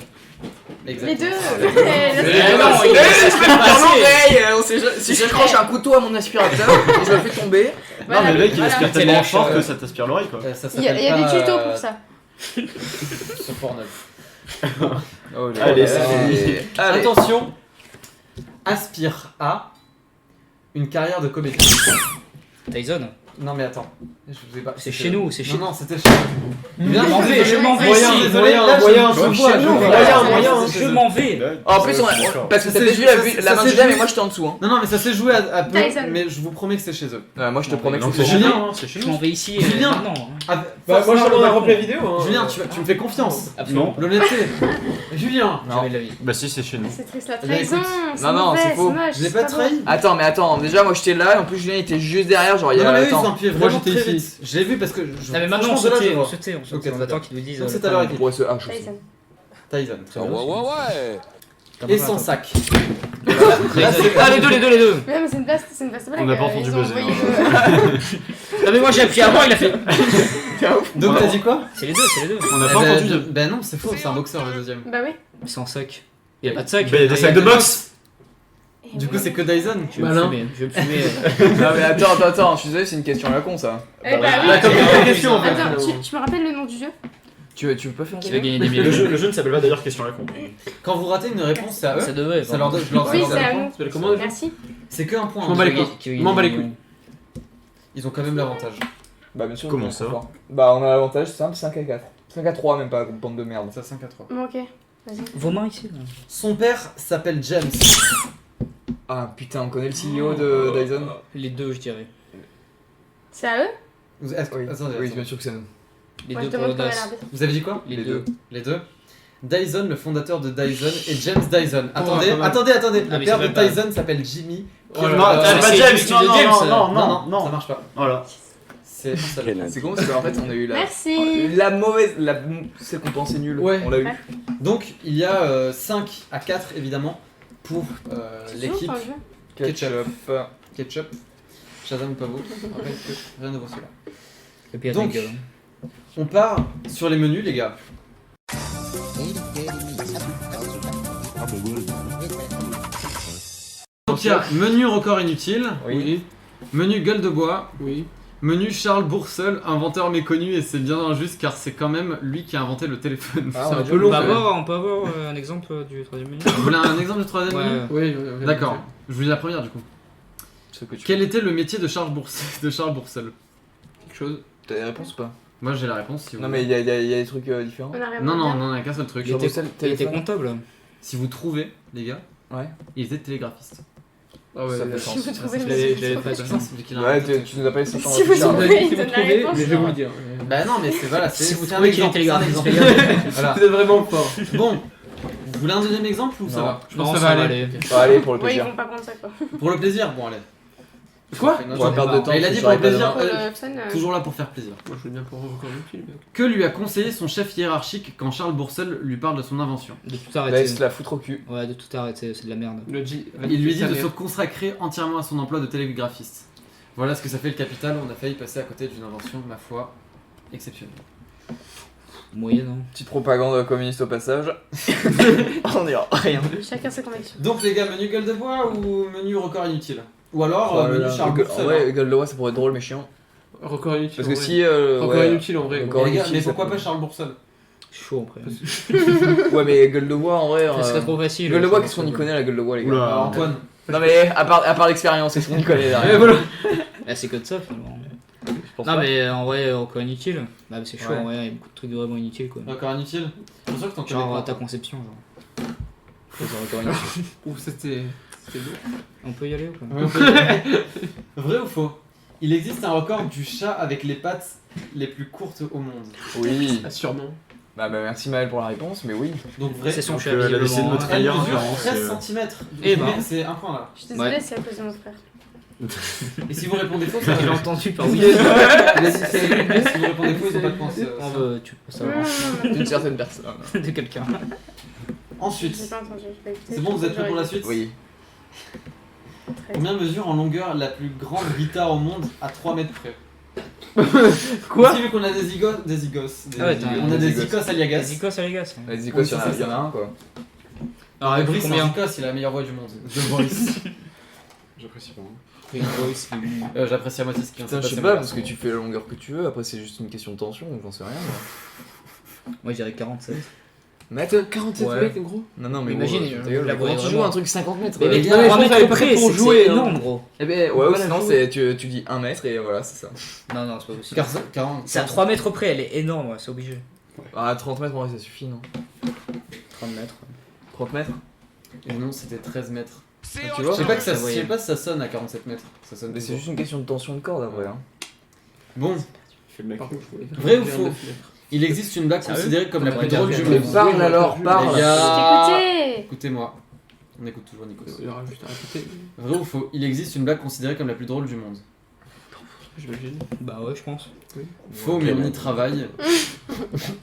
S3: Exactement.
S6: Les deux.
S4: Mais non, il
S2: Eh,
S4: a
S2: je vais me faire l'oreille, on sait jamais- Si j'accroche un couteau à mon aspirateur et je le fais tomber.
S1: Non, mais le mec il
S6: Voilà.
S1: aspire
S4: C'est
S1: tellement
S4: lâche,
S1: fort que ça t'aspire l'oreille quoi.
S3: Ça
S6: Il y a
S3: s'appelle
S6: des
S3: pas,
S6: tutos pour ça.
S3: Sur Pornhub.
S2: Oh,
S1: Allez,
S2: c'est. Allez.
S3: Attention. Aspire à une carrière de comédien.
S4: Tyson.
S3: Non mais attends. Je vous ai pas.
S4: C'est chez nous, c'est chez
S3: Non, non, c'était chez nous.
S4: Je m'en vais, je m'en vais
S3: Moyen,
S4: ici.
S3: désolé, là, je
S7: moyen,
S3: je
S7: chez
S3: vois,
S7: nous,
S3: je vois.
S7: moyen,
S4: Je m'en vais.
S2: En plus, parce que
S3: Ça
S2: t'as
S3: s'est
S2: vu
S3: joué-
S2: la
S3: ça
S2: vue-
S3: s'est-
S2: la
S3: ça
S2: main
S3: s'est
S2: du gars,
S3: joué-
S2: mais moi j'étais en dessous. Hein.
S3: Non, non, mais ça s'est joué à peu,
S6: Tyson.
S3: mais je vous promets que c'est chez eux.
S2: Moi je te promets que
S1: Donc
S2: c'est
S1: c'est
S2: bon.
S1: Julien, hein, c'est chez
S4: Je
S1: nous.
S4: m'en vais ici.
S3: Julien.
S4: Non.
S3: Ah,
S7: Bah, moi
S3: forcément,
S7: je demande un
S3: le
S7: replay
S3: balcon.
S7: vidéo. Hein.
S3: Julien, tu me fais confiance.
S4: Absolument.
S3: L'honnêteté. Julien.
S4: Jamais de la vie.
S1: Bah si, c'est chez nous.
S6: C'est triste la
S3: Eh ben,
S6: trahison.
S3: écoute.
S6: C'est
S2: Non, non,
S6: mauvais,
S2: c'est faux.
S6: moche,
S3: Je l'ai
S6: c'est
S3: pas
S6: beau.
S3: trahi.
S2: Attends, mais attends, déjà moi j'étais là, et en plus Julien était juste derrière, genre il y
S3: Non,
S2: a.
S3: mais eux, ils
S2: Attends.
S3: s'empiaient
S7: moi,
S3: vraiment
S7: j'étais
S3: très
S7: ici.
S3: vite. Je l'ai vu parce que.
S4: Non, mais maintenant on
S3: franchement, de là, je
S4: se tait,
S3: vois.
S4: on se tait.
S3: Ok,
S4: On
S3: d'accord.
S4: attend qu'ils nous disent.
S3: Donc c'est à l'heure écrite.
S2: Ouais, ce H aussi.
S6: Tyson.
S3: Tyson. très bien.
S5: ouais.
S3: Et sans sac.
S4: Ah, les deux.
S6: Mais non, mais c'est une vaste blague.
S1: On n'a pas entendu
S6: Ils ont
S1: buzzer,
S6: envoyé
S1: hein.
S6: le-
S4: Non, mais moi j'ai appuyé avant, il a fait.
S3: Donc t'as dit quoi
S4: C'est les deux.
S1: On n'a
S3: Eh
S1: pas
S3: ben,
S1: entendu de.
S3: Ben non, c'est faux, c'est un boxeur le deuxième.
S6: Bah oui.
S4: Sans sac. Il y a pas de sac.
S1: Bah, des sacs de boxe.
S6: Et
S3: Du coup,
S6: oui.
S3: c'est que Dyson.
S4: Je vais me
S7: Malin.
S4: fumer. Je vais me fumer.
S2: Non mais attends, je suis désolé, c'est une question à la con ça.
S6: Eh bah
S3: Bah,
S6: oui.
S3: comme toutes les questions en fait.
S6: Attends, tu me rappelles le nom du jeu?
S2: Tu veux pas faire
S4: Tu
S2: ça
S4: vas gagner des
S1: Le
S4: milliers.
S1: jeu ne s'appelle pas d'ailleurs question à la con.
S3: Quand vous ratez une réponse, c'est à eux.
S4: Ça devrait.
S3: Ça leur donne, je leur
S6: Oui,
S3: donne
S6: c'est
S3: un
S6: à
S3: point.
S6: nous.
S7: Tu le commandes
S6: Merci.
S3: C'est que un point.
S7: Je m'en
S3: hein.
S7: bats les couilles. M'en bats les couilles.
S3: Ils ont quand même l'avantage.
S2: Bah bien sûr.
S1: Comment
S2: on est
S1: ça
S2: fort. Bah on a l'avantage simple, 5 à 4. 5 à 3 même pas, bande de merde.
S3: Ça 5 à 3.
S6: Bon, ok. Vas-y.
S4: Vos mains ici là.
S3: Son père s'appelle James.
S2: Ah putain, on connaît le CEO de Dyson.
S4: Les deux, je dirais.
S6: C'est à eux?
S3: Est-ce que-
S2: Oui,
S3: attendez,
S2: oui
S3: attendez.
S2: bien sûr que c'est nous.
S4: Les
S6: Moi,
S4: deux
S6: je
S4: pour
S6: demande quand même
S4: l'audace.
S6: l'arbitre.
S3: Vous avez dit quoi
S4: Les deux.
S3: Les deux. Dyson, le fondateur de Dyson, et James Dyson. Attendez,
S7: pas mal.
S3: attendez.
S4: Ah,
S3: Le
S4: mais
S3: père
S4: ça
S3: de
S4: va pas.
S3: Dyson s'appelle Jimmy.
S7: Oh là
S1: Non,
S7: là,
S1: c'est pas
S4: c'est
S1: James,
S4: James,
S1: non,
S4: c'est James.
S3: Non, ça marche pas.
S1: Voilà.
S3: C'est un seul.
S5: Quel
S2: C'est con parce qu'en fait on a eu
S6: Merci.
S2: la mauvaise. Celle qu'on pensait nulle.
S3: Ouais.
S2: On l'a eu.
S3: Donc il y a 5 à 4 évidemment pour l'équipe Ketchup. Shazam ou pas vous. Rappelle que rien ne vaut cela.
S4: Et puis,
S3: Donc,
S4: attends,
S3: on part sur les menus les gars. Donc il y a menu record inutile,
S2: Oui.
S3: menu gueule de bois,
S7: Oui.
S3: menu Charles Bourseul, inventeur méconnu et c'est bien injuste car c'est quand même lui qui a inventé le téléphone.
S2: Ah,
S3: c'est
S2: on a
S3: un
S2: dit-
S3: peu long.
S4: on
S3: quand même.
S4: peut avoir un exemple du troisième menu.
S3: Vous voulez un exemple de troisième menu
S4: Ouais.
S7: Oui.
S3: D'accord, je vous dis la première du coup.
S2: Ce que tu
S3: Quel était le métier de Charles Bourseul
S7: Quelque chose.
S2: T'as des réponses ou pas?
S3: Moi j'ai la réponse si vous
S2: Non, mais il y a des trucs différents.
S6: On a rien
S3: Non,
S6: à
S3: non,
S6: dire.
S3: non, il n'y a qu'un seul truc.
S4: Il était
S2: téléphone.
S4: comptable.
S3: Si vous trouvez, les gars,
S2: Ouais.
S3: il était télégraphiste.
S7: Ah ouais.
S2: Ça fait
S7: d'accord.
S2: sens.
S6: Je veux trouver
S4: Je
S6: le
S4: l'avais
S6: message.
S4: fait.
S3: Putain, c'est lui qui l'a
S2: Ouais,
S3: inventé.
S2: tu nous as pas laissé
S6: Si vous
S7: On a
S6: trouvez,
S7: dit
S6: il
S7: si vous
S6: donne la
S7: trouvez,
S6: réponse.
S7: mais je vais vous le dire.
S3: Bah non, mais c'est voilà,
S4: Si vous
S3: c'est un
S4: trouvez qu'il est
S3: exemple. c'est un
S4: télégraphiste,
S3: exemple. Voilà.
S7: Vous êtes vraiment fort.
S3: Bon, vous voulez un deuxième exemple ou ça
S2: Non.
S3: va
S7: Je pense que ça va aller.
S2: Bon, allez, pour le
S6: Ouais, ils
S2: plaisir.
S6: vont pas prendre ça quoi.
S3: Pour le plaisir, bon allez.
S7: Quoi
S2: On va perdre de temps.
S3: Mais il a dit
S2: je
S3: pour le
S2: saurais pas
S3: plaisir.
S2: demain.
S6: Pour le fun,
S3: Toujours là pour faire plaisir.
S7: Moi je veux bien pour encore une film.
S3: Que lui a conseillé son chef hiérarchique quand Charles Bourseul lui parle de son invention?
S4: De tout
S2: Bah, il
S4: arrêter.
S2: se la foutre au cul.
S4: Ouais, de tout arrêter, c'est de la merde.
S7: Le G.
S3: Il lui dit de se consacrer entièrement à son emploi de télégraphiste. Voilà ce que ça fait le capital, on a failli passer à côté d'une invention, ma foi, exceptionnelle.
S4: Moyen, non.
S2: Petite propagande communiste au passage. On dira rien.
S6: Chacun ses convictions.
S3: Donc les gars, menu gueule de bois ou menu record inutile? Ou alors menu Charles Bourseul?
S2: Ouais, gueule de roi, ça pourrait être drôle mais chiant.
S7: Record inutile.
S2: Parce que
S7: en vrai.
S2: si.
S7: Record
S2: ouais.
S7: inutile en vrai.
S2: Record
S3: Les gars,
S2: inutile,
S3: mais
S2: ça
S3: pourquoi
S2: peut-
S3: pas Charles Bourseul?
S4: Chaud après.
S2: Ouais, mais gueule de bois en vrai.
S4: Ça serait trop facile.
S2: Gueule de bois, qu'est-ce qu'on y connaît la gueule de bois, les gars?
S1: Oula.
S3: Antoine.
S2: Non, mais à part l'expérience, qu'est-ce qu'on y connaît derrière?
S3: Et voilà.
S4: Ah, c'est que de ça finalement.
S2: Je pense
S4: Non,
S2: pas.
S4: mais en vrai, encore inutile. Bah, c'est chaud,
S2: Ouais.
S4: en vrai, il y a beaucoup de trucs vraiment inutiles quoi.
S3: Record inutile? C'est sûr que t'en connais
S4: Genre
S3: pas.
S4: ta conception, genre.
S2: Encore inutile.
S7: Ouh, c'était lourd.
S4: On peut y aller ou pas?
S3: Ouais, on peut y aller. Vrai ou faux? Il existe un record du chat avec les pattes les plus courtes au monde.
S2: Oui.
S7: Ah, sûrement.
S2: Bah, merci Maël pour la réponse, mais oui.
S3: Donc vrai.
S4: C'est son
S1: Donc,
S4: chat,
S1: elle a décidé de me
S4: visiblement.
S3: Elle
S1: trahir.
S3: mesure
S1: Florence,
S3: 13 cm.
S4: Eh ben.
S3: C'est un point là.
S6: Je suis désolée,
S4: Ouais.
S6: c'est à cause de mon frère.
S3: Et si vous répondez faux, ça
S4: Il a
S3: va.
S4: entendu par oui.
S3: Si vous répondez faux, ils ont pas de points.
S4: On veut, tu peux
S6: Non, non,
S4: savoir
S6: non, non.
S2: D'une certaine personne.
S4: de quelqu'un.
S6: J'ai
S3: Ensuite,
S6: pas entendu. j'ai pas écouté.
S3: c'est bon, vous êtes prêts pour la suite?
S2: Oui.
S6: Très
S3: Combien mesure en longueur la plus grande guitare au monde à 3 mètres près?
S7: Quoi?
S3: Ici, vu qu'on a des zygos, des
S4: Ah ouais, t'as
S3: on a des
S2: zygos.
S3: zygos aliagas.
S4: Zico, ça les gars. ça.
S2: Vas-y,
S3: Oui,
S2: quoi,
S3: ça,
S2: il y en a un, quoi.
S3: Alors, avec Brice, c'est
S4: Combien
S3: un zygos, il a la meilleure voix du monde. The Voice.
S1: J'apprécie pas.
S4: Une voice, une-
S3: J'apprécie à moitié ce qui vient de
S2: Putain,
S3: se
S2: je sais
S3: passer,
S2: pas,
S3: mon
S2: parce que
S3: garçon.
S2: tu fais la longueur que tu veux, après c'est juste une question de tension, donc j'en sais rien. Moi.
S4: Moi je dirais 47.
S2: Mais attends, 47
S4: Ouais.
S7: mec, gros.
S2: Non, non, mais
S4: Imagine,
S2: gros,
S4: je
S2: ta gueule,
S4: la
S2: mais comment
S4: voyais
S2: tu joues
S4: vraiment.
S2: un truc 50 mètres
S4: Mais
S2: euh,
S4: mec,
S7: non, mais je
S4: 3
S7: pense qu'elle est
S4: mètres
S7: pas
S4: près,
S7: faite pour
S4: c'est
S7: jouer, hein.
S4: énorme gros.
S2: Eh ben, ouais, ou sinon c'est, tu dis 1 mètre et voilà, c'est ça.
S4: Non, non, c'est pas possible.
S3: 40.
S4: C'est à 3 mètres près, elle est énorme, ouais, c'est obligé.
S2: Ah, 30 mètres, en vrai, ça suffit, non?
S4: 30 mètres.
S2: 30 mètres?
S3: Et non, c'était 13 mètres.
S2: Tu
S3: Je
S2: vois?
S3: sais pas que ça,
S4: Ça
S3: je
S4: voyait.
S3: sais pas si ça sonne à 47 mètres. Ça sonne
S2: Mais c'est
S3: toujours.
S2: juste une question de tension de corde, après. Hein.
S3: Bon,
S1: Fais le mec.
S7: Par contre, je voulais faire
S3: Vrai ou
S7: un
S3: faux?
S7: 9 mètres.
S3: Il existe une blague
S4: Sérieux?
S3: considérée comme la
S4: Comment
S3: plus
S4: dire
S3: drôle du
S4: bien
S3: monde.
S4: sûr.
S2: Parle alors, parle!
S3: Les gars,
S6: Écoutez.
S3: écoutez-moi. On écoute toujours Nikos.
S7: Il y aura juste à répéter.
S3: Vrai ou faux? Il existe une blague considérée comme la plus drôle du monde.
S7: J'imagine.
S4: Bah ouais, je pense.
S3: Faux, mais on y travaille.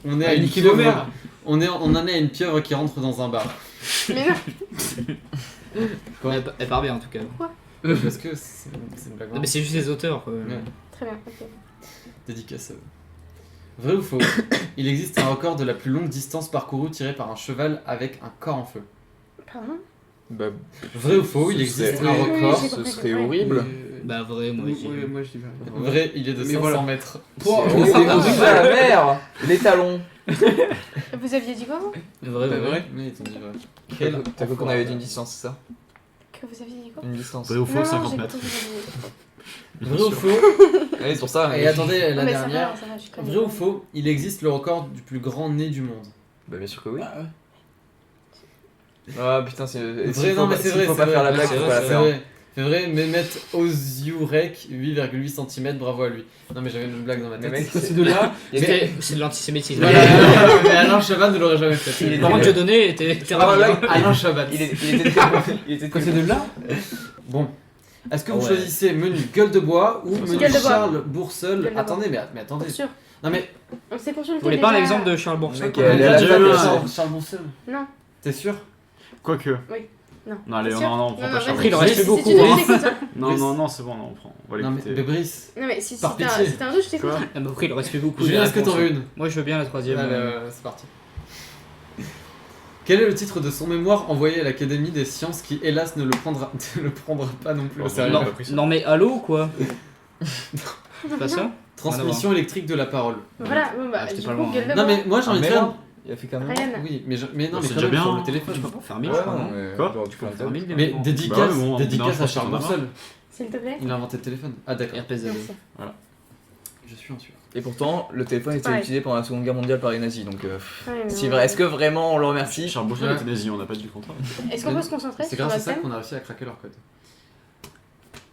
S3: On est à
S7: Ah,
S3: une
S7: niquer
S3: pieuvre.
S7: vos mères.
S3: On en est à une pieuvre qui rentre dans un bar.
S6: Mais non.
S3: Quoi?
S4: Elle part bien en tout cas.
S3: Parce que c'est une blague.
S4: Non, mais c'est juste les auteurs quoi.
S3: Ouais.
S6: Très bien, ok.
S3: Dédicace à eux. Vrai ou faux? Il existe un record de la plus longue distance parcourue tiré par un cheval avec un corps en feu.
S6: Pardon?
S2: Bah,
S3: Vrai ou faux? Il existe
S2: c'est-
S3: un
S6: Oui,
S3: record.
S6: j'ai
S2: ce
S6: compris,
S2: serait
S6: ouais.
S2: horrible.
S4: Bah vrai, moi je dis.
S7: Moi je dis vrai.
S3: Vrai, il est de
S7: Mais
S3: 500
S7: voilà.
S3: mètres.
S2: C'est horrible à la mer! Les talons!
S6: Vous aviez dit quoi, vous?
S4: Vrai,
S7: Bah,
S4: vrai.
S7: vrai.
S3: Mais ils t'ont dit vrai.
S2: T'as cru qu'on avait dit une distance, c'est ça?
S6: Que vous aviez dit quoi?
S2: Une distance.
S1: Vrai ou
S6: Non,
S1: faux,
S6: non,
S1: 50
S6: j'ai
S1: mètres.
S6: compris que vous aviez dit.
S3: Vrai ou faux?
S2: Allez, c'est pour ça.
S3: Et attendez, la
S6: Non, mais ça
S3: dernière.
S6: va, ça va, je connais.
S3: Vrai ou faux? Il existe le record du plus grand nez du monde.
S2: Bah, bien sûr que oui.
S7: Ah ouais.
S2: Ah putain, c'est.
S3: Vrai, non, mais c'est vrai.
S2: Faut
S3: c'est
S2: pas
S3: vrai.
S2: faire la
S4: Ouais,
S2: blague,
S4: c'est
S2: faut
S4: vrai,
S2: pas la
S4: c'est
S2: faire.
S3: vrai. C'est vrai, Mehmet Oziurek, 8,8 cm, bravo à lui. Non mais j'avais une blague dans ma tête.
S2: Mais mec,
S7: C'est de là.
S4: C'est de l'antisémitisme.
S3: Voilà, mais Alain Chaban ne l'aurait jamais fait.
S4: Par contre, Dieudonné était ravi. hein.
S3: Alain Chaban.
S2: il était
S7: Quoi, c'est de là?
S3: Bon. Est-ce que vous
S4: Ouais.
S3: choisissez menu gueule de bois ou menu
S6: Gueule de bois.
S3: Charles Bourseul?
S6: Gueule de
S3: Attendez, mais attendez.
S6: Pour sûr.
S3: Non mais
S6: On s'est consulté.
S4: Vous voulez pas un
S6: déjà.
S4: exemple de Charles Bourseul?
S2: Mec,
S3: on a
S2: elle est à
S3: déjà
S2: la
S3: vu
S2: table,
S3: Charles Bourseul.
S6: Non.
S3: T'es sûr?
S1: Quoique.
S6: Non.
S1: Non, allez,
S6: T'es
S1: non,
S6: sûr
S1: non, on prend
S6: Non,
S1: pas
S6: non,
S1: Charles.
S4: Après, il en
S6: vas-y.
S4: reste
S6: Si
S4: beaucoup.
S6: tu veux,
S4: hein.
S6: t'écoutes, hein.
S1: Non, non, non, c'est bon, non, on va
S3: Non mais
S1: l'écouter.
S3: Brice.
S6: Non, mais si
S3: Par
S6: c'était
S3: pitié.
S6: un doute, je t'écoute.
S1: Quoi
S4: Ah, mais après, il en reste plus beaucoup.
S3: Julien,
S4: des
S3: est-ce que t'en
S4: réponses.
S3: veux une?
S4: Moi, je veux bien la troisième.
S3: Allez, c'est parti. Quel est le titre de son mémoire envoyé à l'Académie des sciences qui, hélas, ne le prendra pas non plus au sérieux?
S1: non. pris ça.
S4: Non, mais allô, quoi? C'est pas ça?
S3: Transmission électrique de la parole.
S6: Voilà, bon bah,
S4: Ah, j'étais
S6: du
S4: pas
S6: coup,
S4: loin.
S6: gueule de
S3: Non
S6: bois.
S3: mais moi j'ai envie de faire...
S2: Il a fait quand même.
S6: Ryan.
S3: Oui, mais non, mais
S1: C'est
S3: quand
S1: déjà
S3: même sur
S1: bien.
S3: le téléphone.
S4: Tu peux pas faire 1000,
S2: Ouais,
S4: je crois.
S2: non, mais
S1: Quoi
S2: genre, tu peux en faire
S4: 1000
S3: Mais dédicace,
S1: Bah ouais, bon,
S3: dédicace
S1: non,
S3: à
S1: je pense
S3: Charles
S1: qu'on en a
S3: Bourseul.
S6: S'il te plaît.
S3: Il a inventé le téléphone. Ah d'accord,
S4: RPZ.
S6: Merci.
S3: je suis un tueur.
S2: Et pourtant, le téléphone était
S6: Pareil.
S2: utilisé pendant la Seconde Guerre mondiale par les nazis, donc
S6: Ouais, mais
S2: c'est
S6: bon.
S2: vrai. Est-ce que vraiment on le remercie?
S1: Charles Bourseul
S3: Ouais.
S1: était nazi, on n'a pas dit le contraire.
S6: Est-ce qu'on peut se concentrer
S3: C'est
S6: sur
S3: grâce à
S6: notre
S3: ça
S6: thème
S3: qu'on a réussi à craquer leur code.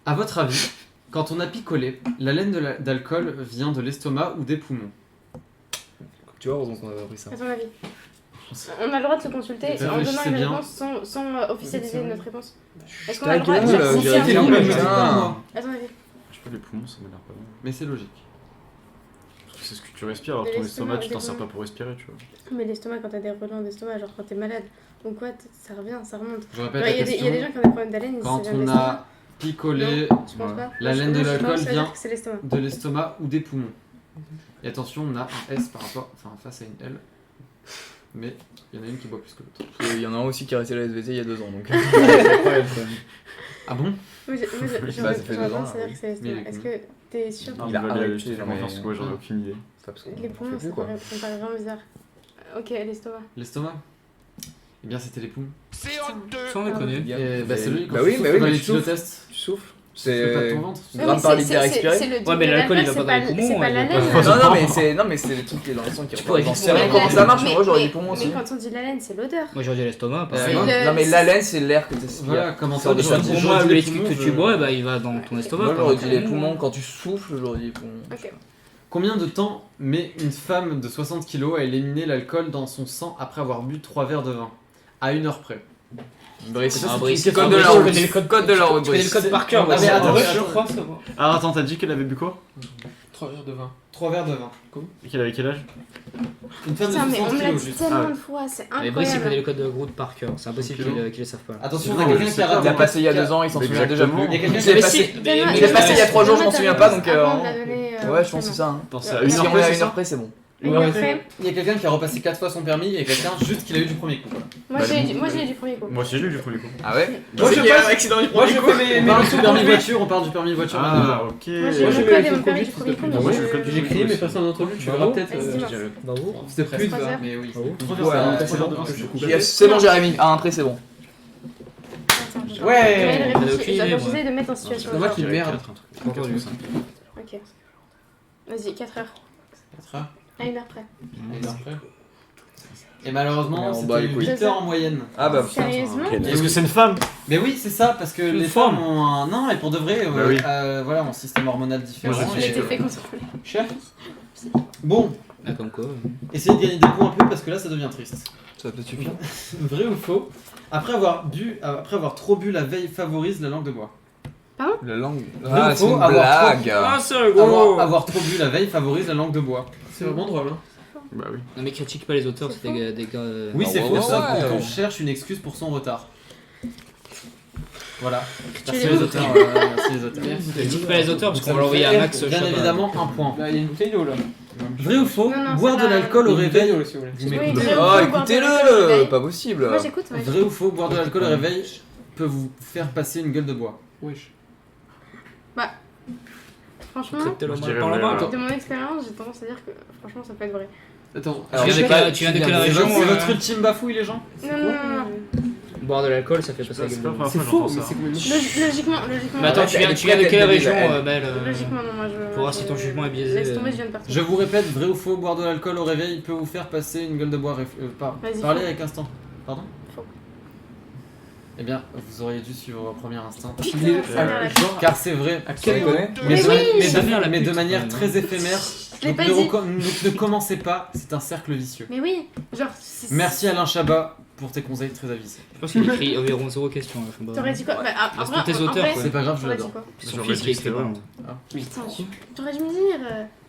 S3: À votre avis, quand on a picolé, la laine d'alcool vient de l'estomac ou des poumons?
S2: Tu vois, heureusement qu'on avait appris ça.
S6: À ton avis. On a le droit de se consulter en donnant
S3: Réfléchissez
S6: une
S3: bien.
S6: réponse sans officialiser notre réponse. Est-ce qu'on
S2: Ta
S6: a le droit de
S2: gueule,
S6: dire si
S2: j'ai
S6: c'est un
S2: arrêté
S6: oui
S2: de
S6: ou
S2: me
S6: non?
S2: dire.
S6: À ton avis.
S1: Je sais pas, les poumons, ça m'a l'air pas bon.
S3: Mais c'est logique.
S1: Parce que c'est ce que tu respires, alors
S6: De
S1: ton
S6: l'estomac,
S1: estomac, tu t'en
S6: des
S1: sers
S6: poumons.
S1: pas pour respirer, tu vois.
S6: Mais l'estomac, quand t'as des relents d'estomac, genre quand t'es malade, donc quoi, ça revient, ça remonte.
S3: Je répète
S6: Genre,
S3: la
S6: Il y a des
S3: question.
S6: gens qui ont des problèmes d'haleine,
S3: Quand
S6: ça vient de
S3: on
S6: l'estomac.
S3: a picolé
S6: Non, je pense pas.
S3: la laine de
S6: Moi, je
S3: l'alcool
S6: pense, ça veut
S3: vient
S6: dire que c'est l'estomac.
S3: de l'estomac ou des poumons. Et attention, on a un S par rapport, enfin face à une L. Mais il y en a une qui boit plus que l'autre.
S2: Et il y en a un aussi qui a resté à la SVT il y a 2 ans, donc.
S3: Ah bon?
S6: Moi,
S2: ça
S6: j'aurais
S2: fait
S6: bien
S2: 2 ans,
S6: de savoir
S2: oui.
S6: que c'est l'estomac.
S3: Mais-
S6: Est-ce que t'es sûr?
S1: Non,
S2: Il a
S1: mais
S2: arrêté,
S1: je te fais
S2: mais-
S1: confiance, parce que moi j'en ai aucune idée.
S6: Les poumons, ça paraît vraiment bizarre. Ok, l'estomac.
S3: L'estomac? Eh bien c'était les poumons.
S4: Sans déconner.
S3: Et bah c'est lui, quand
S2: Bah
S3: tu
S2: oui,
S3: souffles
S2: mais oui,
S3: dans
S2: mais
S3: les
S2: tu souffles.
S3: tests.
S2: Tu souffles.
S3: Tu fais pas de
S2: C'est.
S3: ton ventre.
S2: Gramme par litre d'air expiré.
S4: Ouais, mais l'alcool, il va pas dans les poumons,
S6: C'est pas
S4: il
S6: la
S4: va
S6: laine.
S4: pas-
S2: Non, mais c'est les trucs qui est dans le sang qui
S4: Tu pourrais
S2: J'en
S4: juste
S2: sais rien
S4: pour la
S2: comment
S4: laine.
S2: ça marche, mais moi j'aurais dit poumons aussi.
S6: Mais quand on dit la laine, c'est l'odeur.
S4: Moi, j'aurais dit l'estomac.
S3: Euh,
S4: pareil.
S3: non.
S2: Non, mais la laine, c'est l'air que tu
S3: Voilà, comment ça,
S2: Sort des
S3: j'aurais
S2: choses.
S3: dit-
S4: Pour
S3: j'aurais
S4: moi,
S3: dit les
S4: le liquide
S3: poumons,
S4: que
S3: je-
S4: tu bois, bah, il va dans ton estomac.
S2: Moi
S4: quoi.
S2: j'aurais dit les poumons, quand tu souffles, j'aurais dit les poumons.
S6: Ok.
S3: Combien de temps met une femme de 60 kg à éliminer l'alcool dans son sang après avoir bu 3 verres de vin? À 1 heure près.
S2: Brice,
S4: Ah, Brice,
S2: code
S4: ah,
S2: de la
S4: Brice,
S2: route.
S4: tu connais le
S2: Code de la route,
S4: Tu connais le
S2: Brice.
S4: code par cœur.
S3: Ah, mais attends,
S4: ouais,
S3: attends,
S4: je crois savoir.
S1: Alors attends, t'as dit qu'elle avait bu quoi?
S7: 3 verres de vin.
S3: 3 verres de vin.
S1: Et qu'elle avait quel âge?
S3: Une femme de
S6: Putain, mais
S3: 60
S6: on me l'a
S3: kg
S6: dit
S3: juste.
S6: tellement
S1: Ah.
S6: de fois, c'est
S4: Mais Brice, il connaît
S6: incroyable.
S4: le code de route par cœur. C'est impossible qu'ils le savent pas.
S3: Attention, on
S1: Non,
S3: a quelqu'un
S1: je
S3: qui a
S1: sais
S3: raté.
S2: Il a passé il y a 2 ans, il s'en souvient déjà plus.
S1: Exactement.
S3: Il y a quelqu'un
S2: Il
S3: qui
S2: est
S3: a
S2: passé.
S4: Mais
S2: Il est passé il y a 3 jours, je m'en souviens pas, donc.
S6: Avant de la donner,
S2: Ouais, je pense que c'est ça. hein.
S1: Pensez à
S6: Ouais,
S1: une
S2: Si
S1: heure
S2: on est à
S1: près,
S2: 1
S1: c'est
S2: heure
S1: ça?
S2: près, c'est bon.
S6: Et
S4: Ouais,
S6: après,
S3: Il y a quelqu'un qui a repassé 4 fois son permis et quelqu'un juste qui l'a eu du premier coup. Voilà.
S6: moi j'ai eu du premier coup.
S1: Moi aussi j'ai eu du premier coup.
S2: Ah ouais?
S3: Moi, je passe-
S2: accident du
S3: Moi je fais mes parle du permis voiture, on parle du permis voiture.
S1: Ah, ok.
S6: Moi j'ai
S7: Moi,
S6: eu
S7: j'ai
S6: mon
S7: eu
S6: code
S7: le
S6: et mon
S7: code
S6: permis
S7: conduite,
S6: du premier coup.
S1: Ah, moi, j'ai eu le code du
S7: J'ai crié, mais personne n'a entendu. Tu verras peut-être.
S6: Vas-y, dis-moi.
S4: Bravo.
S3: C'était plus
S6: Trois
S3: ça,
S6: heures.
S3: mais oui.
S4: Bravo.
S3: 3
S2: Ouais,
S3: verres,
S2: un
S3: c'est
S1: précédent,
S3: bon.
S1: je coupe.
S2: Yes, c'est bon, Jérémy. À un près, c'est bon.
S6: Attends,
S3: Ouais.
S6: je
S4: aucune idée, moi.
S6: j'essaie de mettre en situation.
S3: C'est moi qui
S6: genre.
S3: merde.
S4: Entendu.
S6: Ok. Vas-y, 4 heures.
S3: 4 heures.
S6: À 1 heure près.
S3: Et malheureusement,
S2: On bat les
S3: c'était
S2: couilles.
S3: 8 heures en moyenne.
S2: Ah bah putain.
S6: Sérieusement?
S1: Est-ce que c'est une femme?
S3: Mais oui, c'est ça, parce que les
S1: femme.
S3: femmes ont un. Non, et pour de vrai,
S1: Bah oui.
S3: voilà, ont un système hormonal différent.
S1: Moi, je
S6: Il a
S1: suis
S3: et-
S6: été fait contrôler.
S3: Cher. Bon,
S4: Ah, comme quoi.
S3: essayez de gagner des points un peu parce que là ça devient triste.
S2: Ça va peut-être suffire.
S3: Vrai ou faux? Après avoir trop bu la veille favorise la langue de bois.
S2: La langue.
S3: Vrai ou
S2: Ah, c'est
S3: faux,
S2: une
S3: avoir
S2: blague.
S4: c'est
S3: Avoir trop bu la veille favorise la langue de bois.
S7: C'est vraiment drôle. Hein.
S1: Bah oui.
S4: Non, mais critique pas les auteurs,
S6: C'est
S4: c'est des gars.
S3: Oui,
S2: Ah
S3: c'est
S2: ouais,
S3: faux,
S2: ouais,
S3: sauf
S2: ouais.
S3: quand on cherche une excuse pour son retard. Voilà.
S6: Tu
S3: Merci
S6: les
S3: les
S6: bouts.
S3: auteurs. Merci les auteurs.
S4: Critique pas les auteurs parce
S3: Ça
S4: qu'on
S3: me
S4: va l'envoyer
S3: fait
S4: à Max.
S3: rire.
S4: je sais
S3: Bien
S4: pas.
S3: évidemment, un point.
S7: Là, il y a une bouteille d'eau là.
S3: Vrai ou faux?
S6: Non, non,
S3: Boire
S6: c'est
S3: de
S6: pas-
S3: l'alcool au
S7: Il y a une bouteille
S3: réveil.
S7: d'eau, si vous voulez.
S3: Vous
S6: Oui,
S3: m'écoutez?
S6: vrai ou
S2: Oh,
S6: faux, boire de l'alcool au
S2: écoutez-le.
S6: réveil.
S2: Pas possible.
S6: Moi j'écoute, ouais.
S3: Vrai ou faux? Boire de l'alcool au réveil peut vous faire passer une gueule de bois.
S7: Wesh.
S6: Franchement,
S4: Traite-le
S1: Moi, je
S4: mal
S1: dirais
S4: par la
S1: vrai,
S4: main.
S1: alors.
S6: de mon expérience, j'ai tendance à dire que franchement ça peut être vrai.
S7: Attends.
S2: Alors,
S4: Tu viens
S2: j'ai
S4: de
S2: pas-
S4: quelle- tu viens de quelle
S2: viens de-
S4: région,
S3: C'est
S4: euh,
S3: votre ultime bafouille, les gens?
S6: Non, non, non, non.
S4: Boire de l'alcool, ça fait passer la
S1: C'est
S4: gueule.
S1: pas la première
S7: C'est
S1: fois que
S7: faux,
S1: j'entends
S7: mais
S1: ça.
S7: c'est complètement.
S6: Logiquement.
S4: Mais attends,
S2: Ouais,
S4: tu viens
S2: elle
S4: de quelle
S2: est
S4: région,
S2: débile,
S4: Belle
S6: Logiquement, non, moi je.
S4: Pour voir si ton jugement est biaisé.
S6: Laisse tomber, je viens de partir.
S3: Je vous répète, vrai ou faux, boire de l'alcool au réveil peut vous faire passer une gueule de bois.
S6: Vas-y,
S3: Parlez
S6: faux.
S3: avec instant. Pardon? Eh bien, vous auriez dû suivre votre premier instinct.
S6: Putain, ça a l'air la
S7: Genre,
S3: Car c'est vrai,
S7: à quel
S6: Mais oui,
S3: mais de manière très éphémère.
S6: Je l'ai
S3: Donc
S6: pas
S3: ne,
S6: dit.
S3: donc ne commencez pas, c'est un cercle vicieux.
S6: Mais oui, genre.
S3: Merci Alain Chabat pour tes conseils très avisés.
S4: Je pense qu'il écrit environ 0 questions.
S6: T'aurais dit quoi? Bah, en
S4: Reste
S6: vrai,
S4: tes
S6: en
S4: auteurs,
S6: vrai,
S4: quoi.
S3: C'est pas grave, je
S6: t'aurais dit
S3: l'adore.
S6: quoi?
S4: Son fils qui écrit vraiment.
S6: Putain, t'aurais dû me dire.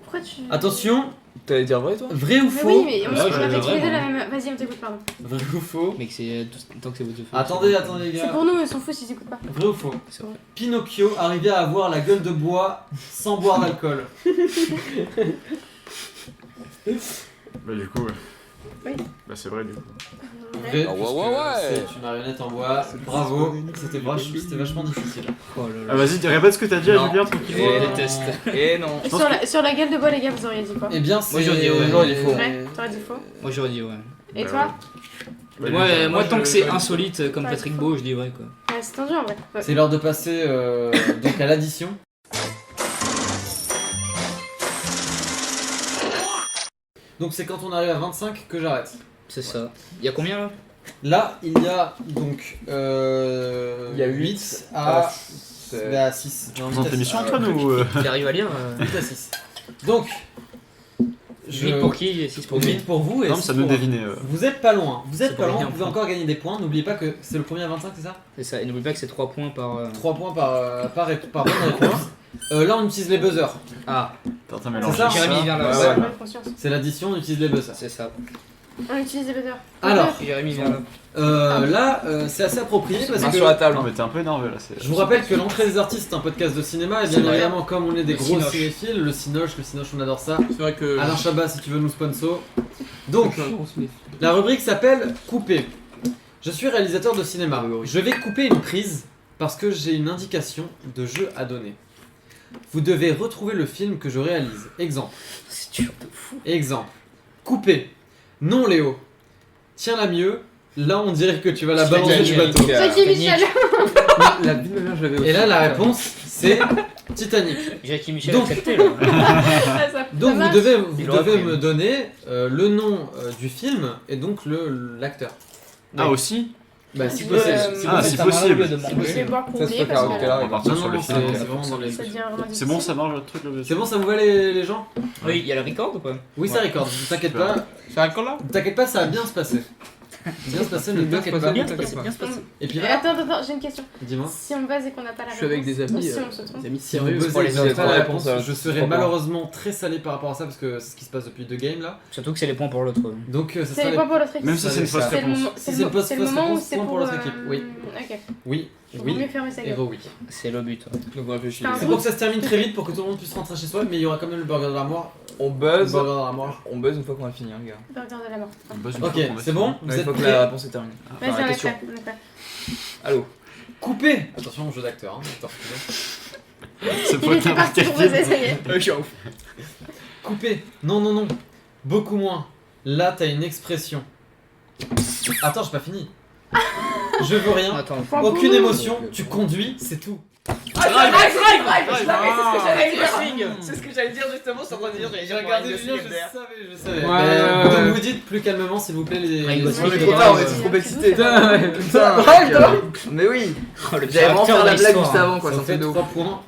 S6: Pourquoi tu.
S3: Attention,
S2: T'allais dire vrai toi?
S3: vrai ou
S6: Mais
S3: faux?
S6: oui, mais on
S4: Ouais,
S6: a
S4: je
S6: fait
S4: le
S6: tous les deux
S4: rêve,
S6: la même. Vas-y, on t'écoute, pardon.
S3: Vrai ou faux?
S4: Mais que c'est tant que c'est votre feu.
S3: Attendez les
S6: C'est
S3: gars.
S6: pour nous, on s'en fout s'ils écoutent pas.
S3: Vrai ou faux?
S4: C'est vrai.
S3: Pinocchio arrivait à avoir la gueule de bois sans boire d'alcool.
S1: Bah du coup, ouais.
S6: Oui.
S1: Bah c'est vrai du coup.
S3: Vrai,
S5: Ah ouais,
S3: puisque
S5: ouais.
S3: c'est une marionnette en bois. Bravo, c'était vachement difficile.
S4: Oh là
S1: Ah
S4: là.
S1: vas-y, répète ce que t'as dit à
S2: Non.
S1: Julien tranquillement.
S2: Et
S4: les
S2: non.
S4: tests.
S2: Et non.
S6: Sur la gueule de bois, les gars, vous auriez dit quoi?
S3: Eh bien, c'est.
S4: j'aurais dit ouais.
S2: J'aurais dit faux.
S6: Vrai? T'aurais dit faux?
S4: Moi j'aurais dit ouais.
S6: Et
S1: Bah,
S6: toi?
S1: Bah,
S4: Moi tant que c'est
S7: je-
S4: insolite comme
S6: Ouais,
S4: Patrick
S6: c'est
S4: Beau, je dis vrai quoi.
S6: Ouais, c'est tendu en vrai. Ouais.
S3: C'est l'heure de passer donc à l'addition. Donc c'est quand on arrive à 25 que j'arrête.
S4: C'est ça. Il y a combien là?
S3: Là, il y a donc
S2: Il y a
S3: 8 à,
S2: C'est-
S3: à 6. Non, 8
S1: Présente
S3: à
S1: l'émission
S3: 6.
S1: Antoine ou
S4: Il arrive à lire
S3: 8 à 6. Donc,
S4: 8 pour qui et 6 pour qui?
S3: 8 pour vous et
S1: Non, mais
S3: 6
S1: ça nous
S3: pour
S1: deviner.
S3: Vous êtes pas loin, vous êtes
S4: C'est
S3: pas
S4: pour
S3: loin,
S4: gagner
S3: vous
S4: un
S3: pouvez
S4: point.
S3: encore gagner des points. N'oubliez pas que c'est le premier à 25, c'est ça?
S4: C'est ça. Et n'oublie pas que c'est 3 points par.
S3: 3 points par bonne réponse. Là, on utilise les buzzers.
S4: Ah,
S1: T'as
S3: C'est
S1: mélangé
S3: ça,
S4: Jérémy vient là.
S2: Ouais,
S6: Ouais,
S2: ouais.
S6: conscience.
S3: C'est l'addition, on utilise les buzzers.
S4: C'est ça.
S6: On utilise les buzzers.
S3: Alors,
S4: Jérémy vient là.
S3: là, c'est assez approprié parce
S2: Main
S3: que
S2: sur la table.
S1: Non mais t'es un peu énervé là. c'est-
S3: je vous rappelle que l'entrée des artistes est un podcast de cinéma et
S4: C'est
S3: bien
S4: vrai.
S3: évidemment, comme on est des
S4: Le
S3: gros
S4: Cinoche.
S3: cinéphiles, le Cinoche, on adore ça.
S7: C'est vrai que.
S3: Alain Chabat, si tu veux nous sponsor. Donc, la rubrique s'appelle Couper. Je suis réalisateur de cinéma. Je vais couper une prise parce que j'ai une indication de jeu à donner. Vous devez retrouver le film que je réalise. Exemple.
S4: C'est dur de fou.
S3: Exemple. Couper. Non Léo. Tiens-la mieux. Là on dirait que tu vas la
S4: Je l'ai
S3: balancer
S4: dit,
S3: du bateau.
S6: Jackie Michel.
S7: La vie de ma mère, je l'avais aussi.
S3: Et là la réponse c'est Titanic.
S4: Jackie Michel
S3: Donc-
S4: accepté là.
S6: Ah, ça
S3: Donc vous
S6: marche.
S3: devez,
S4: Il aurait pris.
S3: me donner le nom du film et donc l'acteur.
S1: Ah aussi.
S3: Bah si
S6: Ouais,
S3: possible.
S1: Ah, si possible.
S6: Je vais boire
S2: Ça
S6: pour
S2: se
S6: oublier
S2: peut
S6: parce
S2: faire
S6: que.
S2: là.
S1: On va partir
S3: Non,
S1: sur
S3: non,
S1: le
S3: non,
S1: film.
S3: c'est vraiment dans les...
S6: Ça devient vraiment
S1: C'est bon,
S6: difficile.
S1: ça marche le truc là.
S3: C'est bon, ça vous va les gens?
S4: Oui, il y a le record ou pas?
S3: Oui, ça record. T'inquiète
S1: Super.
S3: pas.
S7: Ça raccord là?
S3: T'inquiète pas, ça va bien se passer. Bien se passer, ne t'inquiète pas.
S4: Bien se passer, bien se passer.
S3: Et puis
S6: Et
S3: voilà.
S6: attends, j'ai une question.
S3: Dis-moi.
S6: Si on base et qu'on n'a pas la
S7: Je suis avec
S6: réponse,
S7: des
S6: ou
S7: amis.
S6: si on se trompe.
S7: Des amis
S3: Si vous
S7: sérieux.
S3: buzzez
S2: pour
S3: et
S2: les
S3: que vous avez
S2: autres,
S3: pas la
S2: réponse,
S3: réponse, je serai
S2: trois points.
S3: malheureusement très salé par rapport à ça parce que c'est ce qui se passe depuis 2 games là.
S4: Surtout que c'est les points pour l'autre.
S3: Donc ça
S6: C'est
S3: sera
S6: les
S3: les...
S6: points pour l'autre équipe.
S1: Même si c'est une
S3: Ça,
S1: fausse
S6: C'est le
S1: réponse.
S6: moment,
S3: Si
S6: c'est
S3: c'est
S6: le,
S3: une fausse
S6: c'est le moment où
S3: réponse,
S6: c'est
S3: point
S6: pour
S3: pour l'autre équipe, oui.
S6: Ok.
S3: Oui,
S6: Faut
S3: oui.
S6: mieux fermer sa gueule.
S3: Héros, oui.
S4: C'est le but. Ouais.
S2: Donc on réfléchit.
S6: Putain.
S3: C'est pour que ça se termine très vite pour que tout le monde puisse rentrer chez soi, mais il y aura quand même le burger de l'armoire.
S2: On
S3: Le
S2: buzz.
S3: burger de l'armoire.
S2: On buzz une fois qu'on a fini, hein, gars.
S6: Burger de la mort.
S1: On bosse une fois
S3: Ok,
S1: qu'on a
S3: c'est
S1: fini.
S3: bon? Vous
S2: Une
S3: êtes
S2: fois que
S3: prêts?
S2: la réponse est terminée.
S6: Vas-y,
S2: Enfin,
S6: on
S2: la
S6: est
S2: question.
S6: prêt. On est prêt.
S2: Allô.
S3: Couper. Attention au jeu d'acteur. Hein. Attends,
S1: C'est
S6: Il
S1: pas
S6: était parti pour buzzer, ça y est.
S2: Je suis ouf.
S3: Couper. Non, non, non. Beaucoup moins. Là, t'as une expression. Attends, j'ai pas fini. Je veux rien.
S4: Attends.
S6: Point pour
S3: Aucune
S6: nous.
S3: émotion. Tu conduis, c'est tout.
S6: Ah,
S2: C'est ce que j'allais dire justement, c'est en train de dire.
S3: J'ai regardé Julien, je savais.
S7: Ouais,
S3: Mais,
S7: ouais, ouais.
S3: donc vous dites plus calmement, s'il vous plaît, les.
S4: Ouais,
S3: les-
S4: il va
S3: les-
S4: se
S2: On est
S4: Ouais,
S2: trop tard, on
S4: ouais.
S2: était trop excités.
S7: Putain, ouais.
S2: Putain, mais oui.
S4: Oh, le
S2: J'avais vraiment
S4: directeur
S2: faire la
S4: de
S2: blague
S4: l'histoire.
S2: juste avant, quoi.
S3: Ça
S2: Ça
S3: fait
S2: fait de ouf.
S3: 3 points.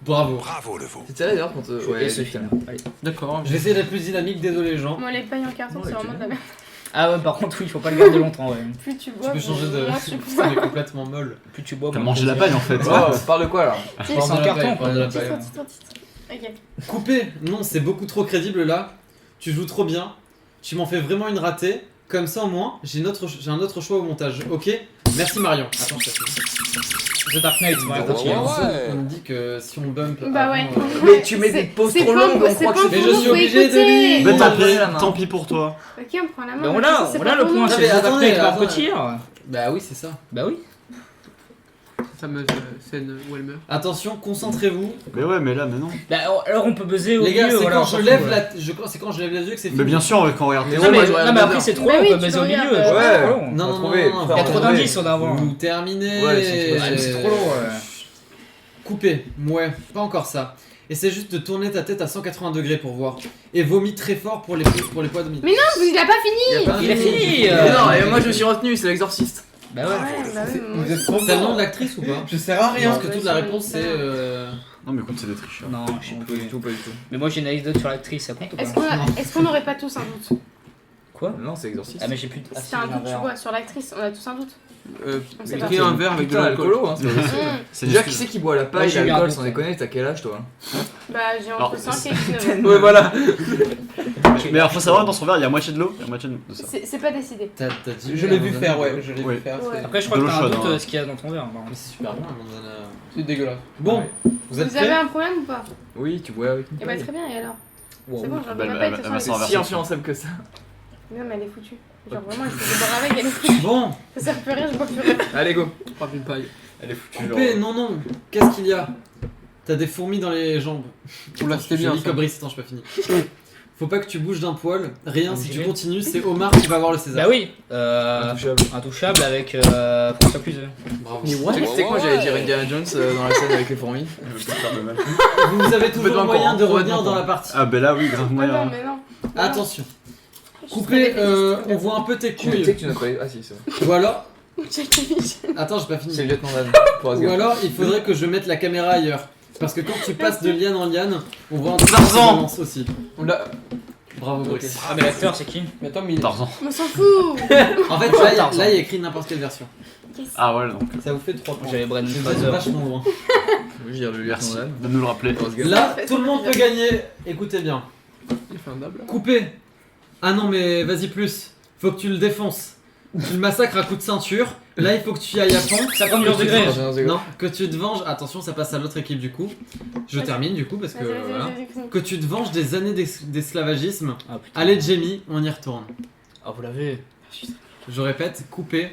S3: Bravo.
S5: Bravo le veau.
S2: C'est sérieux d'ailleurs quand.
S4: Et ce film. Allez.
S7: D'accord.
S3: Je vais essayer d'être plus dynamique, désolé les gens.
S6: Moi, les pailles en carton, c'est vraiment de la merde.
S4: Ah ouais, par contre, oui, il faut pas le garder longtemps. Ouais.
S6: Plus tu
S3: Tu
S6: bois,
S3: peux changer de.
S6: moins tu
S3: Putain, elle est complètement molle.
S4: Plus tu bois,
S1: T'as
S4: moins
S1: mangé la paille en fait.
S2: Oh, parle de quoi là?
S6: Titre,
S4: Sans carton,
S3: Prends de la
S6: titre,
S3: paille.
S6: titre. Ok.
S3: Couper. Non, c'est beaucoup trop crédible là. Tu joues trop bien. Tu m'en fais vraiment une ratée. Comme ça au moins, j'ai un autre choix au montage. Ok. Merci Marion. Attends, je t'appelle.
S4: The Dark Knight, ouais,
S5: Ouais,
S4: continue.
S5: ouais.
S3: On me dit que si on bump.
S6: Bah
S3: avant,
S6: ouais.
S2: Mais tu mets des
S6: C'est-
S2: pauses
S6: c'est
S2: trop
S6: pas-
S2: longues, on
S6: c'est
S2: croit
S6: pas
S2: que
S3: Mais
S6: pour
S3: je
S6: nous,
S3: suis
S6: faut
S3: obligé de
S6: écouter.
S3: lire.
S1: Bah
S2: Bon,
S1: tant
S2: on prenait la main.
S1: pis, tant pis pour toi.
S6: Ok, on prend la main.
S4: Bah
S6: mais
S4: voilà,
S6: ça, c'est
S4: voilà
S6: pas
S4: le
S6: pour
S4: point,
S6: nous.
S4: c'est
S3: mais
S4: The Dark
S3: attendez,
S4: Knight
S3: attendez.
S4: Vampire.
S3: Bah oui, c'est ça.
S4: Bah oui.
S7: Fameuse scène où elle meurt.
S3: Attention, concentrez-vous.
S1: Mais ouais, mais là, mais non.
S4: Bah alors on peut buzzer au
S3: Les gars,
S4: milieu,
S3: c'est
S4: voilà,
S3: quand
S4: on
S3: je
S4: s'en fout,
S3: lève
S4: ouais.
S3: la, c'est quand je lève les yeux que c'est
S1: Mais
S3: fini.
S1: bien sûr, quand on regarde.
S2: Mais
S4: Non
S2: ouais,
S4: mais,
S2: moi, je regarde
S4: non, mais
S2: le
S4: après
S2: buzzer.
S4: c'est trop,
S6: Bah
S4: on
S6: oui,
S4: peut
S6: tu
S4: buzzer au
S6: regardes,
S4: milieu.
S6: ouais.
S4: c'est
S2: Ouais.
S4: trop long.
S3: Non, non, non,
S2: trouvé.
S3: non, non,
S2: Faut
S4: Il y a
S3: non.
S4: trop d'indices on a avant.
S3: Vous terminez.
S2: Ouais, c'est trop-
S4: Ah, mais c'est trop long.
S3: Coupé, ouais, pas encore ça. Essaie juste de tourner ta tête à 180 degrés pour voir. Et vomis très fort pour les poids de mie.
S6: Mais non, il a pas fini.
S2: Il a pas
S4: Il a fini.
S2: Mais non, et moi je me suis retenu, c'est l'exorciste.
S4: Bah ouais.
S6: Ouais, bah oui, moi
S1: Vous êtes trop
S3: T'as le nom
S1: fort.
S3: de l'actrice ou pas?
S1: Je sers à
S3: Je
S1: rien.
S3: pense que toute la réponse c'est.
S8: Non, mais écoute, c'est des tricheurs.
S4: Non, je sais
S1: Pas
S4: plus.
S1: du tout, pas du tout.
S4: Mais moi j'ai une anecdote sur l'actrice, ça compte ou pas?
S6: Est-ce qu'on n'aurait pas tous un doute?
S4: Quoi?
S1: Non, c'est exorciste.
S4: Ah, mais j'ai plus de. Ah,
S6: C'est un doute, tu vois, sur l'actrice, on a tous un doute. On sait pas.
S7: Écris un verre avec de
S1: Putain,
S7: l'alcool.
S1: alcoolo, hein, c'est pas possible.
S8: C'est
S1: Déjà,
S8: une
S1: qui
S8: excuse.
S1: c'est qui boit la
S4: Ouais,
S1: paille,
S4: j'ai eu un
S1: l'alcool,
S4: doute,
S1: sans
S4: ouais.
S1: déconner? T'as quel âge, toi?
S6: Bah, j'ai
S8: Alors,
S6: entre 5 et 19 ans.
S1: Ouais, voilà.
S8: Mais alors, faut savoir, dans son verre, il y a moitié de l'eau et moitié de ça.
S6: C'est pas décidé.
S3: T'as dit.
S1: Je l'ai vu
S3: Amandana.
S1: faire, ouais. Je l'ai
S8: Ouais.
S1: vu faire.
S6: Ouais.
S4: Après, je crois
S8: De
S4: que
S8: l'eau
S4: t'as un
S8: chaude,
S4: doute
S8: hein.
S4: ce qu'il y a dans ton verre. apparemment.
S3: Mais c'est super bien, Amandana.
S1: C'est dégueulasse.
S3: Bon, vous êtes
S6: Vous avez
S3: prêts?
S6: un problème ou pas?
S1: Oui, tu bois avec une
S6: Eh bah,
S1: paille.
S6: très bien, et alors?
S4: Wow.
S6: C'est bon, j'en
S8: Bah,
S6: ai
S8: elle
S6: pas
S8: va-
S6: de toute
S8: elle va
S6: façon,
S8: s'en
S6: elle est
S1: C'est si influençable que ça.
S6: foutue. Non, mais elle est foutue. Genre, vraiment, il faut que je boire avec, elle est foutue.
S3: Bon,
S6: Ça sert plus à rien, je bois plus rien.
S1: Allez, go.
S7: Frappe une paille.
S1: Elle est foutue.
S3: coupé, non, non. Qu'est-ce qu'il y a? T'as des fourmis dans les jambes.
S7: Oula, c'était bien.
S3: J'ai dit
S7: ça.
S3: Cobris, attends, j'ai pas fini. Faut pas que tu bouges d'un poil. Rien, si tu
S4: Obligé.
S3: continues, c'est Omar qui va avoir le César.
S4: Bah oui,
S1: Intouchable.
S4: Intouchable avec François Cluzet.
S3: Bravo.
S1: Tu sais quoi, j'allais dire Indiana Jones dans la scène avec les fourmis.
S8: Je vais peut-être faire de mal.
S3: Vous avez toujours
S1: Faites-le
S3: moyen
S1: encore,
S3: de
S1: faites-le
S3: revenir
S1: encore.
S3: dans la partie.
S8: Ah, ben là, oui, grave
S6: Non,
S8: moyen.
S6: non, mais non.
S3: Attention.
S6: Je suis
S3: Coupé,
S6: très
S3: on voit un peu tes
S1: Tu sais
S3: couilles.
S1: que tu n'as pas. Ah, si, c'est vrai.
S3: Ou alors.
S6: Jackie Michel.
S3: Attends, j'ai pas
S1: C'est
S3: fini.
S1: le lieutenant Dan. Forrest
S3: Ou
S1: Gump.
S3: alors, il faudrait que je mette la caméra ailleurs. Parce que quand tu passes de liane en liane, on voit un truc qui
S8: Tarzan
S3: avance aussi.
S1: On l'a.
S3: Bravo, Brice.
S4: Ah, mais l'acteur, c'est qui?
S1: Mais attends, mais il.
S8: Tarzan.
S6: On s'en fout.
S3: En fait, là, il y a écrit n'importe quelle version.
S8: Ah, ouais, donc.
S3: Ça vous fait 3 points.
S4: J'avais Brendan
S3: C'est
S4: Fraser.
S3: vachement loin.
S1: Je veux dire le
S8: Merci
S1: lieutenant Dan.
S8: de nous le rappeler.
S1: Forrest Gump.
S3: Là, tout le monde peut gagner. Écoutez bien.
S7: Il fait un double.
S3: Coupé. Ah non, mais vas-y plus. Faut que tu le défonces. Tu le massacres à coups de ceinture. Là, il faut que tu y ailles à fond.
S4: 50 millions de degrés.
S3: Non, que tu te venges. Attention, ça passe à l'autre équipe du coup. Je termine du coup parce que
S6: Vas-y,
S3: voilà.
S6: vas-y.
S3: Que tu te venges des années d'esclavagisme.
S4: Ah putain.
S3: Allez, Jamie, on y retourne.
S4: Ah, vous l'avez.
S3: Je répète, coupé.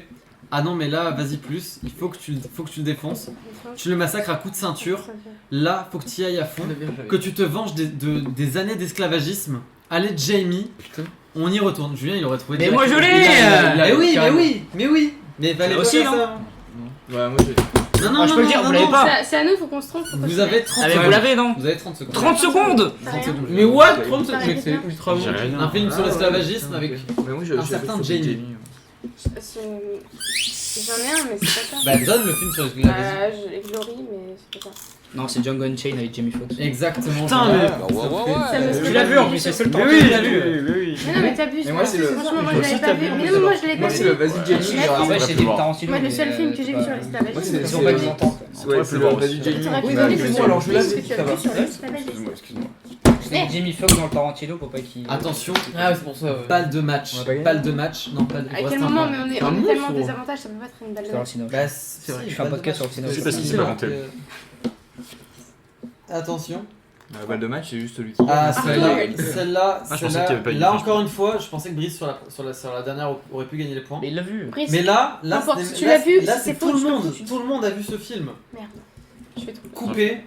S3: Ah non, mais là, vas-y plus. Il faut que tu le défonces. Tu le massacres à coups de ceinture. Là, faut que tu y ailles à fond. Que tu te venges des années d'esclavagisme. Allez, Jamie.
S1: Putain.
S3: On y retourne. Julien, il aurait trouvé.
S4: Mais
S3: direct.
S4: moi, je l'ai.
S3: Mais oui, mais
S1: Carrément.
S3: oui, mais oui. Mais fallait
S4: Là
S3: pas
S4: aussi,
S3: faire
S4: non
S3: ça.
S1: Ouais, moi j'ai.
S3: Non, non,
S4: Ah, je
S3: non,
S4: peux le
S3: non,
S4: dire,
S3: non,
S4: vous l'avez
S3: non.
S4: pas.
S6: C'est à nous, faut qu'on se trompe. faut qu'on
S3: Vous
S6: se
S3: avez
S6: mette.
S3: 30
S4: Ah, mais vous
S3: secondes.
S4: l'avez, non?
S3: Vous avez 30 secondes.
S4: 30 secondes.
S3: 30 secondes.
S1: Mais what?
S7: 30 secondes,
S6: Pareil,
S7: mais c'est
S6: bien.
S7: ultra bon.
S8: J'ai rien.
S3: Un film sur l'esclavagisme avec.
S1: Mais moi
S3: un certain Jamie.
S6: J'en ai un, mais c'est pas ça.
S3: Bah, donne le film sur l'esclavagisme.
S6: Je Glory, mais c'est pas ça.
S4: Non, c'est Django Unchained avec Jamie Foxx.
S3: Exactement.
S8: Putain,
S3: voilà.
S6: Ça me
S4: Tu
S6: saoule.
S4: l'as vu en plus, c'est le seul temps
S8: Mais
S4: que
S8: oui,
S4: tu l'as vu.
S8: mais oui.
S6: Mais non, mais t'abuses.
S1: Mais moi, c'est le-
S6: Franchement, moi
S1: Toi
S6: je l'avais
S1: aussi,
S6: pas
S1: t'as
S6: vu.
S1: vu,
S6: Mais
S1: mais
S6: non, moi je l'ai
S1: Moi
S6: pas
S1: c'est
S6: vu.
S1: le Vas-y Jamie.
S6: Ouais.
S1: genre,
S4: Après,
S8: Ouais,
S4: c'est
S8: faut
S4: des
S8: voir.
S4: Tarantino.
S6: Moi, le seul
S4: mais,
S6: film que j'ai vu sur l'esclavagisme.
S1: Moi, c'est
S4: Ils ont pas dit longtemps.
S1: Ouais, c'est le Vas-y Jamie.
S6: T'aurais pu
S1: Ouais,
S6: donner
S1: mais
S6: le
S1: bon,
S6: seul
S1: alors, je
S6: film
S1: l'avais,
S6: que tu
S1: ça
S6: as
S1: va.
S6: vu sur l'esclavagisme.
S8: Excuse-moi, excuse-moi.
S4: C'est Jamie Foxx dans le Tarantino pour pas qu'il.
S3: Attention,
S1: Ah, c'est pour ça. ouais.
S3: balle de match.
S1: On a pas gagné.
S3: Balle de match. Non, pas de.
S6: À quel moment, mais on est
S7: Un
S6: tellement
S7: monstre,
S6: en
S7: ou-
S6: désavantage, ça peut pas être une balle de
S4: Sur le
S6: match.
S4: cinéma.
S3: Bah,
S7: C'est vrai.
S3: si,
S4: Je fais un
S3: balle de
S4: podcast
S3: match.
S4: sur le cinéma.
S8: C'est parce qu'il s'est pas compté.
S3: Attention.
S1: La balle de match, c'est juste celui qui.
S3: Ah,
S6: Ah,
S3: celle-là,
S6: oui.
S3: celle-là,
S8: Ah, je pensais qu'il y avait pas
S3: là
S8: une
S3: encore une fois, je pensais que Brice sur la dernière aurait pu gagner les points.
S4: Mais il l'a vu.
S6: Brice,
S3: Mais là,
S6: N'importe,
S3: c'est-
S6: tu
S3: là,
S6: l'as vu,
S3: là,
S6: si
S3: c'est
S6: c'est
S3: tout
S6: faux,
S3: le
S6: je t'en
S3: monde,
S6: fous.
S3: tout le monde a vu ce film.
S6: je fais trop.
S3: Coupé.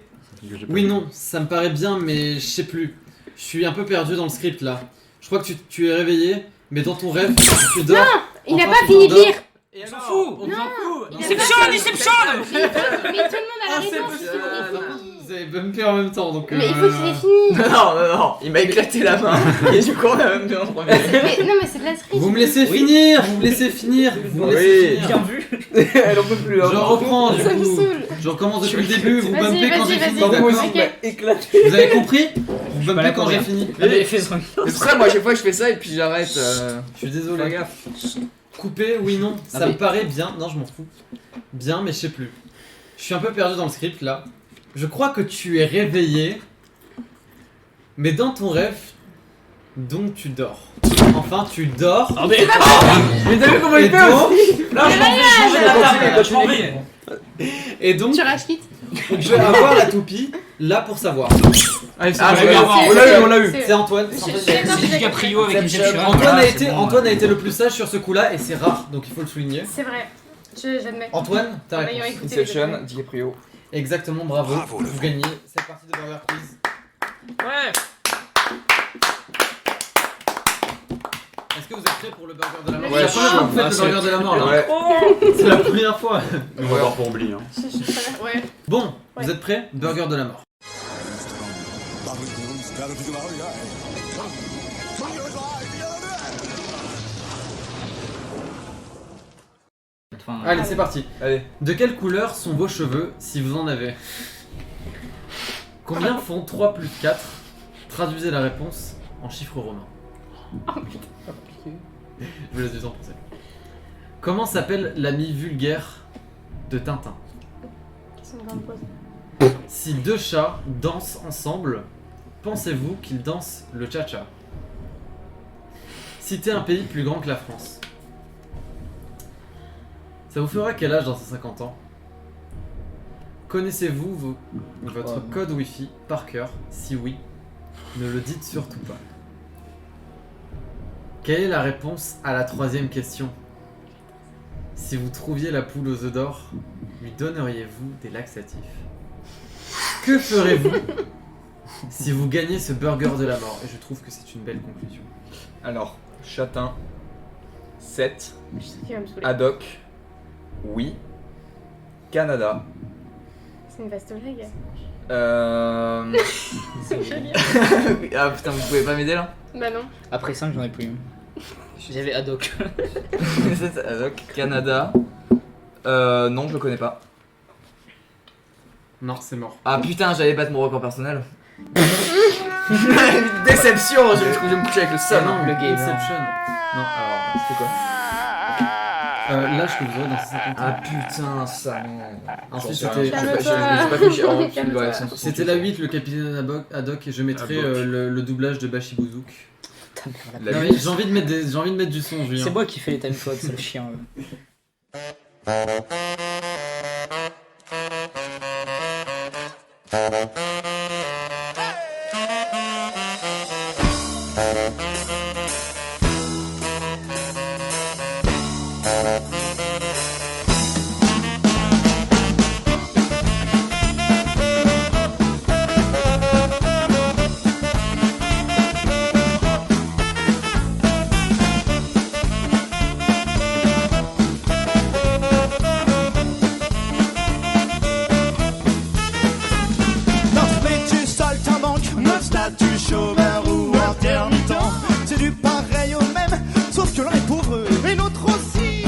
S3: Oui, non, ça me paraît bien, mais je sais plus. Je suis un peu perdu dans le script là. Je crois que tu es réveillé, mais dans ton rêve, tu dors.
S6: Il n'a
S3: Enfin,
S6: pas
S3: tu
S6: fini de
S3: t'endors.
S6: lire.
S3: Et
S4: On s'en
S3: alors
S4: fout.
S3: On s'en fout.
S6: Il a
S4: Inception,
S6: pas-
S4: Inception.
S6: Mais tout le monde a la
S3: Ah, c'est
S6: réponse.
S3: possible.
S6: il faut qu'il-
S3: Vous avez bumpé en même temps, donc.
S6: Mais il faut qu'il ait fini.
S1: Non, non, non, il m'a éclaté la main. Et du coup, on a même deux en premier.
S6: Mais non, mais c'est de la cerise.
S3: Vous me laissez finir, vous me laissez finir, vous me
S1: Oui.
S3: laissez finir.
S4: Bien vu.
S1: Elle en peut plus.
S3: Je reprends du
S6: Ça me
S3: coup.
S6: saoule.
S3: Je recommence depuis le début, vous
S6: Vas-y,
S3: bumpez quand
S6: vas-y,
S3: j'ai fini.
S6: vas-y.
S3: d'accord.
S6: aussi, Ok.
S1: éclaté.
S3: Vous avez compris Vous
S4: pas
S3: bumpez
S4: là
S3: quand
S4: pour
S3: j'ai
S4: rien.
S3: fini.
S4: Allez, fais son.
S1: C'est pour ça, moi, à chaque fois, je fais ça et puis j'arrête.
S3: Je suis
S1: Fais
S3: désolé.
S1: gaffe.
S3: Coupé, oui, non. Ça
S4: mais-
S3: me paraît bien. Non, je m'en fous. Bien, mais je sais plus. Je suis un peu perdu dans le script là. Je crois que tu es réveillé. Mais dans ton rêve, donc tu dors. Enfin, tu dors.
S4: Ah, mais.
S1: Mais t'as vu comment
S3: Et
S1: il fait
S3: donc,
S4: Là, je m'en vais changer la table. Je m'en vais.
S3: et donc,
S6: Tu rage quitte.
S3: je vais avoir la toupie là pour savoir.
S7: Allez, c'est
S1: Ah,
S7: bon.
S1: c'est bien.
S6: C'est-
S1: On l'a eu, on l'a eu.
S3: C'est Antoine.
S6: Je-
S3: c'est
S6: je-
S3: Antoine.
S6: je-
S4: C'est DiCaprio avec Inception.
S3: Antoine
S4: Ah,
S3: a
S4: c'est
S3: été,
S4: bon.
S3: Antoine a été le plus sage sur ce coup-là et c'est rare, donc il faut le souligner.
S6: C'est vrai. J'admets.
S3: Antoine, ta
S6: En ayant
S3: réponse.
S6: écouté les
S1: Inception,
S6: autres.
S1: DiCaprio.
S3: Exactement, bravo.
S5: Bravo, le
S3: Vous gagnez cette partie de Burger Quiz.
S4: Ouais.
S3: Est-ce que vous êtes prêts pour le burger de la mort?
S6: Ouais,
S3: C'est la première fois que vous faites
S1: Ah,
S3: le
S1: c'est-
S3: burger de la mort là.
S1: Ouais.
S3: C'est la première fois.
S8: On va voir pour oublier. Hein.
S6: Je suis très bien. Ouais.
S3: Bon,
S6: Ouais.
S3: vous êtes prêts? Burger de la mort.
S4: Enfin,
S3: Allez, c'est parti.
S2: Allez.
S3: De quelle couleur sont vos cheveux si vous en avez? Combien font 3 plus 4? Traduisez la réponse en chiffres romains. Je vous laisse du temps penser. Comment s'appelle l'ami vulgaire de Tintin?
S6: C'est une grande pause.
S3: Si deux chats dansent ensemble, pensez-vous qu'ils dansent le cha-cha? Citez un pays plus grand que la France. Ça vous fera quel âge dans 150 ans? Connaissez-vous votre code Wi-Fi par cœur? Si oui, ne le dites surtout pas. Quelle est la réponse à la troisième question? Si vous trouviez la poule aux œufs d'or, lui donneriez-vous des laxatifs? Que ferez-vous si vous gagnez ce burger de la mort? Et je trouve que c'est une belle conclusion.
S2: Alors, châtain, 7,
S6: Je sais qui va me saouler.
S2: Haddock, oui, Canada,
S6: C'est une vaste blague.
S2: C'est
S6: joli.
S2: Ah putain, vous pouvez pas m'aider là?
S6: Bah non.
S4: après 5, j'en ai plus. J'avais Haddock.
S2: Haddock, Canada, non, je le connais pas.
S3: Non, c'est mort.
S2: Ah putain, j'allais battre mon record personnel. Déception, je vais me coucher avec le seul.
S3: non,
S4: le game,
S3: Inception. Non, alors,
S2: C'était quoi?
S3: l'âge que vous aurez dans 150 ans.
S2: Ah putain, ça non.
S3: Ensuite,
S2: J'en sais
S3: c'était-
S2: rien.
S6: Calme-toi.
S2: J'ai pas vu, j'ai en
S6: Calme-toi.
S2: ouais, 168.
S3: C'était la 8, le capitaine Haddock, et je mettrai
S8: Haddock.
S3: le doublage de Bashibouzouk.
S4: Putain, merde,
S2: La
S3: Non,
S2: huit.
S3: mais j'ai envie de mettre du son, Julien.
S4: c'est moi qui fais les time codes, c'est le chien.
S9: Notre métier saltimbanque, notre statut chômeur ou intermittent, c'est du pareil au même, sauf que l'un est pauvre et l'autre aussi.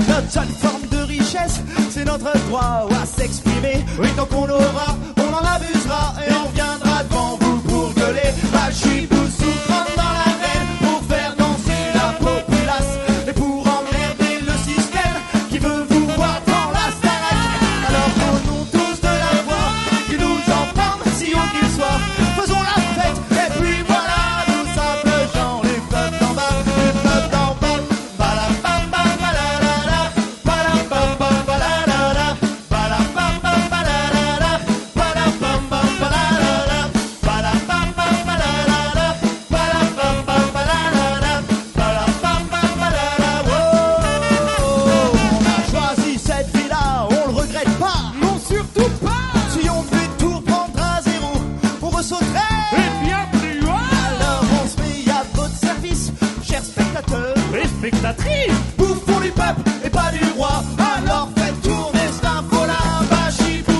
S9: Notre seule forme de richesse, c'est notre droit à s'exprimer. Et tant qu'on l'aura, on en abusera et on viendra devant vous pour gueuler. Bah, je suis souffrant dans l'arène pour faire danser la populace et pour emmerder le système qui veut vous voir dans la starac. Alors donnons tous de la voix, qui nous entendent si haut qu'ils soient. Faisons la fête et puis voilà, nous simples gens, les peuples d'en bas, les peuples d'en bas. Balapam bam balalala, balapam bam balalala, balapam bam balalala, balapam bam balalala, balapam bam balalala, balapam bam balalala, balapam bam balalala. Oh, on a choisi cette vie-là, on le regrette pas. Non, surtout pas. Si on fait tout reprendre à zéro, on ressauterait. Et bien plus loin. Alors on se met à votre service, chers spectateurs et spectatrices. Bouffons du peuple et pas du roi. Alors faites tourner cette info-là. Bachibou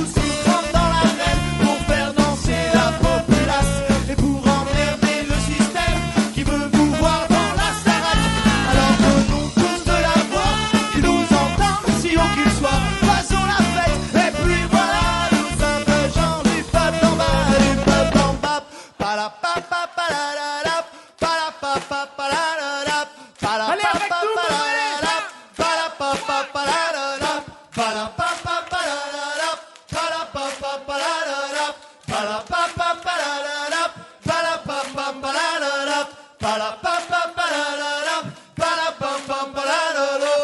S9: rentre dans l'arène pour faire danser la populace et pour emmerder le système qui veut vous voir dans la starac. Alors donnons tous de la voix, qui nous entendent si haut qu'ils soient. Faisons la fête et puis voilà, nous simples gens du peuple en bas, du peuple en bas. Palapapapalalalap, palapapapalalalap, palapapapalalalap, palapapapalalalap, palapapapalalalap, palapapapalalalap, palapapapalalalap, palapapapalalalap, palapapapalalalap, palapapapalalalap.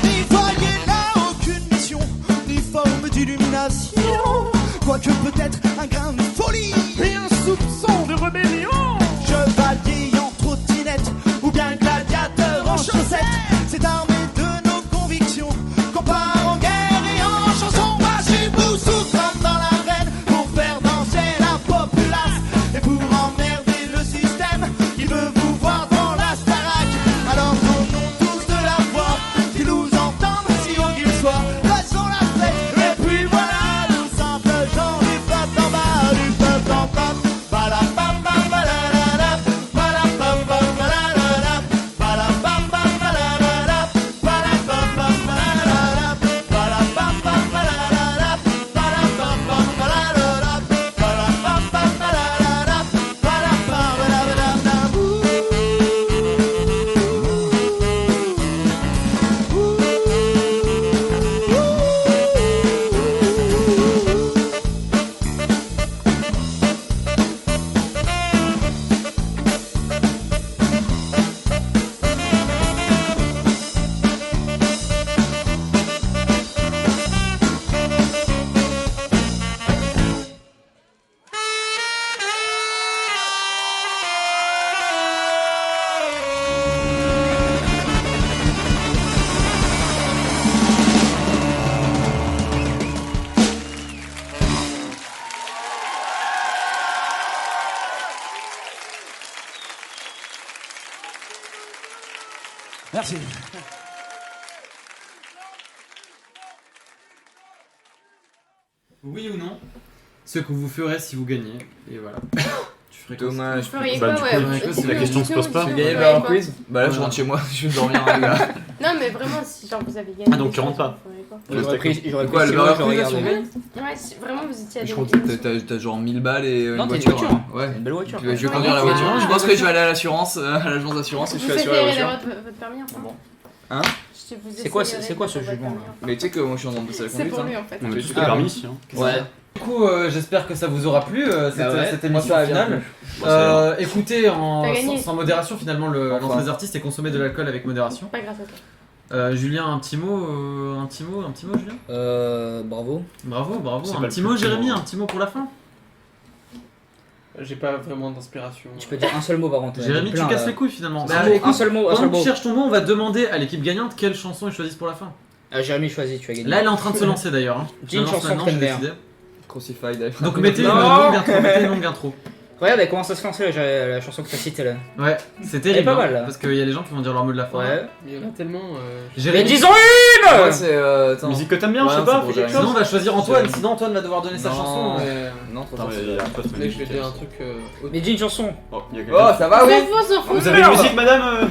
S9: N'y voyez là aucune mission, ni forme d'illumination. Quoique peut-être un grain de folie et un soupçon de rébellion. Chevalier en trottinette ou bien gladiateur en chaussettes, c'est armé de nos convictions qu'on part en guerre. Merci.
S3: Oui ou non? Ce que vous ferez si vous gagnez. Et voilà. Tu ferais quoi?
S2: Dommage.
S6: Vous feriez
S8: Bah,
S6: quoi,
S8: du
S6: ouais.
S8: coup,
S6: Dites-nous,
S8: la question se pose pas.
S6: dites-nous,
S2: Tu
S6: vous
S2: gagnes
S6: feriez
S2: un
S6: quoi
S2: quiz? Bah là, je rentre chez moi, je vais dormir, les gars.
S6: Non, mais vraiment, si genre vous avez gagné.
S8: Ah, donc
S6: des
S8: tu rentres
S6: choses,
S8: pas.
S6: vous feriez quoi
S4: J'aurais
S2: Quoi,
S4: pris
S2: le
S4: Simon,
S2: burger
S4: j'aurais
S2: quiz, là,
S4: regardé.
S6: Ouais, si vraiment vous étiez à
S2: Je
S6: des
S2: crois que t'as genre 1000 balles et
S4: Non,
S2: une
S4: t'as une
S2: voiture.
S4: voiture.
S2: Ouais.
S4: C'est une belle voiture.
S2: Puis, je vais
S6: Ouais,
S2: conduire la
S6: ouais,
S2: voiture.
S6: ouais.
S2: Je pense que je vais aller à l'assurance, à l'agence d'assurance et je
S6: Vous
S2: suis assuré la
S6: essayerez
S2: voiture.
S6: d'avoir votre permis enfin.
S2: Bon. Hein?
S4: C'est quoi ce jugement, là?
S2: Mais tu sais que moi je suis en train de passer la
S6: C'est
S2: conduite.
S6: pour
S2: hein.
S6: lui en fait.
S8: On a tous
S2: Ah,
S8: les permis ici. Hein.
S4: Ouais.
S3: Du coup, j'espère que ça vous aura plu, cette
S2: Moi,
S3: émission
S2: ça a bien
S3: finale.
S2: plu.
S3: Écoutez
S6: T'as gagné.
S3: sans modération finalement
S2: Enfin.
S3: l'entrée des artistes et consommer de l'alcool avec modération.
S6: Pas grâce à toi.
S3: Julien, un petit mot, Julien.
S4: Bravo.
S3: Bravo.
S8: C'est
S3: Un
S8: pas
S3: petit
S8: le
S3: mot,
S8: plus
S3: Jérémy,
S8: petit mot.
S3: un petit mot pour la fin.
S7: J'ai pas vraiment d'inspiration.
S4: Je peux dire un seul mot par contre.
S3: Jérémy, tu
S4: Plein,
S3: casses
S4: là.
S3: les couilles finalement.
S2: Bah,
S3: Écoute,
S4: Un seul mot, un seul
S3: pendant que
S4: mot.
S3: tu cherches ton mot, on va demander à l'équipe gagnante quelle chanson ils choisissent pour la fin.
S4: Jérémy choisit, tu as gagné.
S3: Là, elle est en train de se lancer d'ailleurs. Hein.
S4: Dis une
S3: Je lance
S4: chanson
S3: maintenant,
S4: que t'aimes
S3: j'ai
S4: bien.
S3: décidé.
S2: Crucified.
S3: Donc mettez une
S4: Non.
S3: longue intro.
S4: Regarde, elle commence à se lancer la chanson que t'as citée là.
S3: Ouais, c'est
S4: Elle est
S3: terrible.
S4: pas
S3: hein,
S4: mal, là.
S3: parce qu'il y a les gens qui vont dire leur mot de la fin.
S4: Ouais.
S7: Il y en a tellement.
S4: Mais
S3: Jérémy,
S4: disons
S2: Moi
S4: une
S2: c'est. Attends.
S8: Musique que t'aimes bien,
S2: Ouais,
S8: je sais
S2: c'est
S8: pas,
S2: pour
S8: fais quelque
S2: Jérémy.
S3: sinon on
S8: chose.
S3: va choisir Antoine.
S2: Jérémy.
S3: Sinon Antoine va devoir donner sa
S2: Non.
S3: chanson.
S2: Non, trop
S8: Attends,
S2: tard.
S8: mais il y a pas de
S7: Là, je vais dire un truc.
S4: Mais dis une chanson.
S8: Oh, il y a
S2: Oh,
S8: quelqu'un.
S2: ça va, oui!
S6: On s'en fout.
S8: Vous avez une musique, madame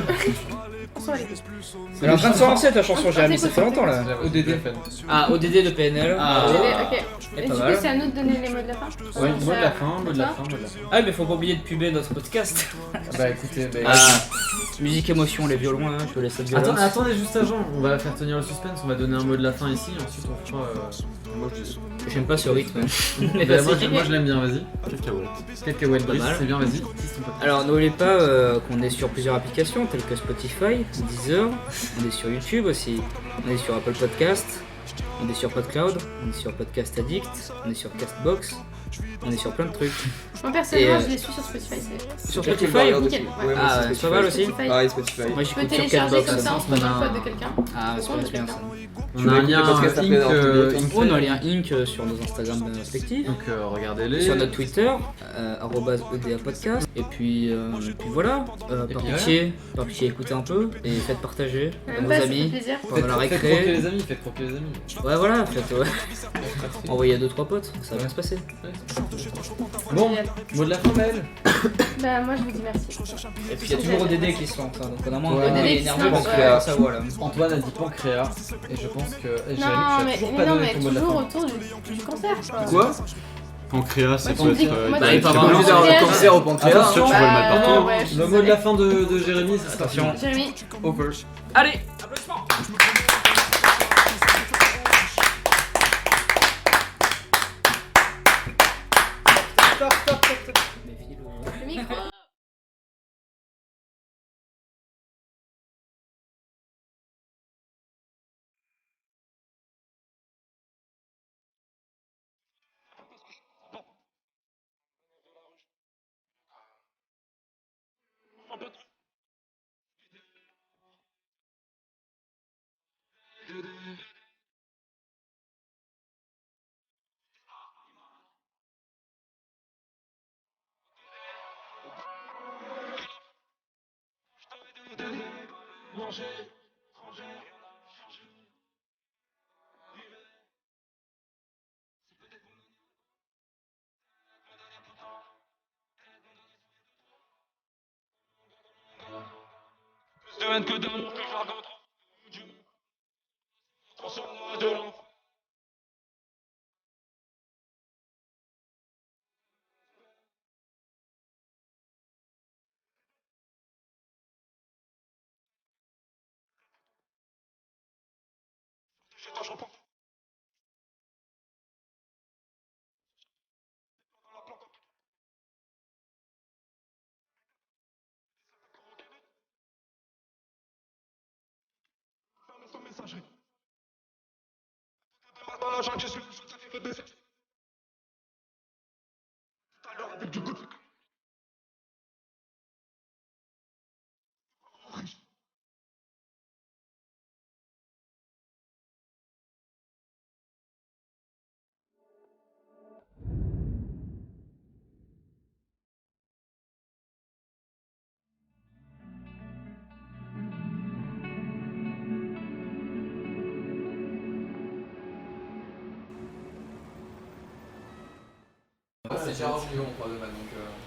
S4: Elle est en train de se lancer ta chanson, Jérémy, ça fait longtemps là.
S7: ODD.
S4: Ah, ODD de PNL.
S3: Ah.
S6: Ok.
S4: Elle est
S6: Et
S4: pas
S6: du coup,
S4: mal.
S6: c'est à nous de donner les mots de la fin.
S3: Ouais, mot de la fin, mot de la fin.
S4: Ah, mais faut pas oublier de puber notre podcast.
S3: Bah écoutez,
S4: Ah, musique émotion, les violons là, je te laisse la violence.
S3: attendez juste à Jean, on va faire tenir le suspense, on va donner un mot de la fin ici, ensuite on fera. Moi
S4: J'aime pas ce rythme.
S3: moi je l'aime bien, vas-y.
S8: Cacahuète.
S3: Cacahuète
S4: Pas
S3: Brice,
S4: mal.
S3: c'est bien, vas-y. Tisse ton podcast.
S4: Alors n'oubliez pas qu'on est sur plusieurs applications telles que Spotify, Deezer, on est sur YouTube aussi, on est sur Apple Podcast, on est sur PodCloud, on est sur Podcast Addict, on est sur Castbox, on est sur plein de trucs.
S6: Moi personnellement,
S4: Et,
S6: je les suis sur Spotify. C'est
S4: Sur
S2: J'ai pris le
S4: Spotify
S2: burger
S6: nickel,
S2: dessus.
S6: ouais.
S2: Ouais, moi,
S4: Ah,
S2: c'est
S4: c'est
S2: Spotify.
S4: pas mal aussi.
S6: Spotify.
S2: Pareil, Spotify.
S4: Moi
S6: Tu peux
S4: j'écoute sur
S6: télécharger
S4: Castbox.
S6: comme ça en
S3: on
S6: prenant
S3: a
S6: le
S3: un-
S6: code de quelqu'un.
S4: Ah,
S6: Au
S4: c'est
S6: compte de
S4: bien ça.
S3: On a un lien
S2: podcast après dans le
S3: Inc.
S4: On a un lien Inc sur nos Instagram respectifs.
S3: Donc regardez-les.
S4: Sur notre Twitter, @EDA Podcast. Et puis voilà,
S3: Et
S4: par
S3: puis
S4: pitié, écoutez un peu et faites partager à
S6: Même
S4: vos
S6: pas, ça fait
S4: amis
S6: plaisir.
S4: pendant la
S3: Faites
S4: récré.
S3: croquer les amis, faites croquer les amis.
S4: Ouais, voilà, faites, ouais. Envoyez à 2-3 potes, ça va bien se passer.
S3: Bon,
S6: Génial.
S3: mot de la fin, Maëlle.
S6: Bah, moi je vous dis merci.
S4: Et puis il y a toujours ODD qui se lance, hein, donc on a moins
S3: Ouais.
S4: ODD
S6: ODD
S4: est
S6: qui se
S4: énervé
S6: lance,
S4: parce
S6: ouais.
S4: que ça voit là.
S3: Antoine a dit pancréas, et je pense que. Et Jérémy, tu
S6: Non,
S3: as
S6: mais,
S3: toujours
S6: mais
S3: pas
S6: non,
S3: donné
S6: mais
S3: ton mot de la
S6: toujours
S3: fin.
S6: autour du cancer.
S2: Quoi?
S8: Pancréas, ça
S6: Moi,
S8: peut
S6: tu me dis-
S8: être.
S6: moi,
S4: bah,
S6: tu
S4: il
S6: me
S4: peut
S6: dis
S4: avoir
S6: pancréas.
S2: J'ai un cancer au pancréas.
S8: Attention, tu vois le mal
S6: Bah,
S8: partout.
S6: ouais, je suis
S3: Le mot de la
S6: désolée.
S3: fin de Jérémy, c'est
S4: Attention.
S6: Jérémy,
S3: Over.
S4: Allez.
S6: le micro.
S9: De haine que d'amour que je garde entre Dieu. Transforme-moi de l'enfant. Chez toi, je reprends. Ferme son messagerie. Dans la jungle, je suis le ça fait baisser. Tout à l'heure avec du goût.
S2: c'est Gérard Junior en 3 de maths donc.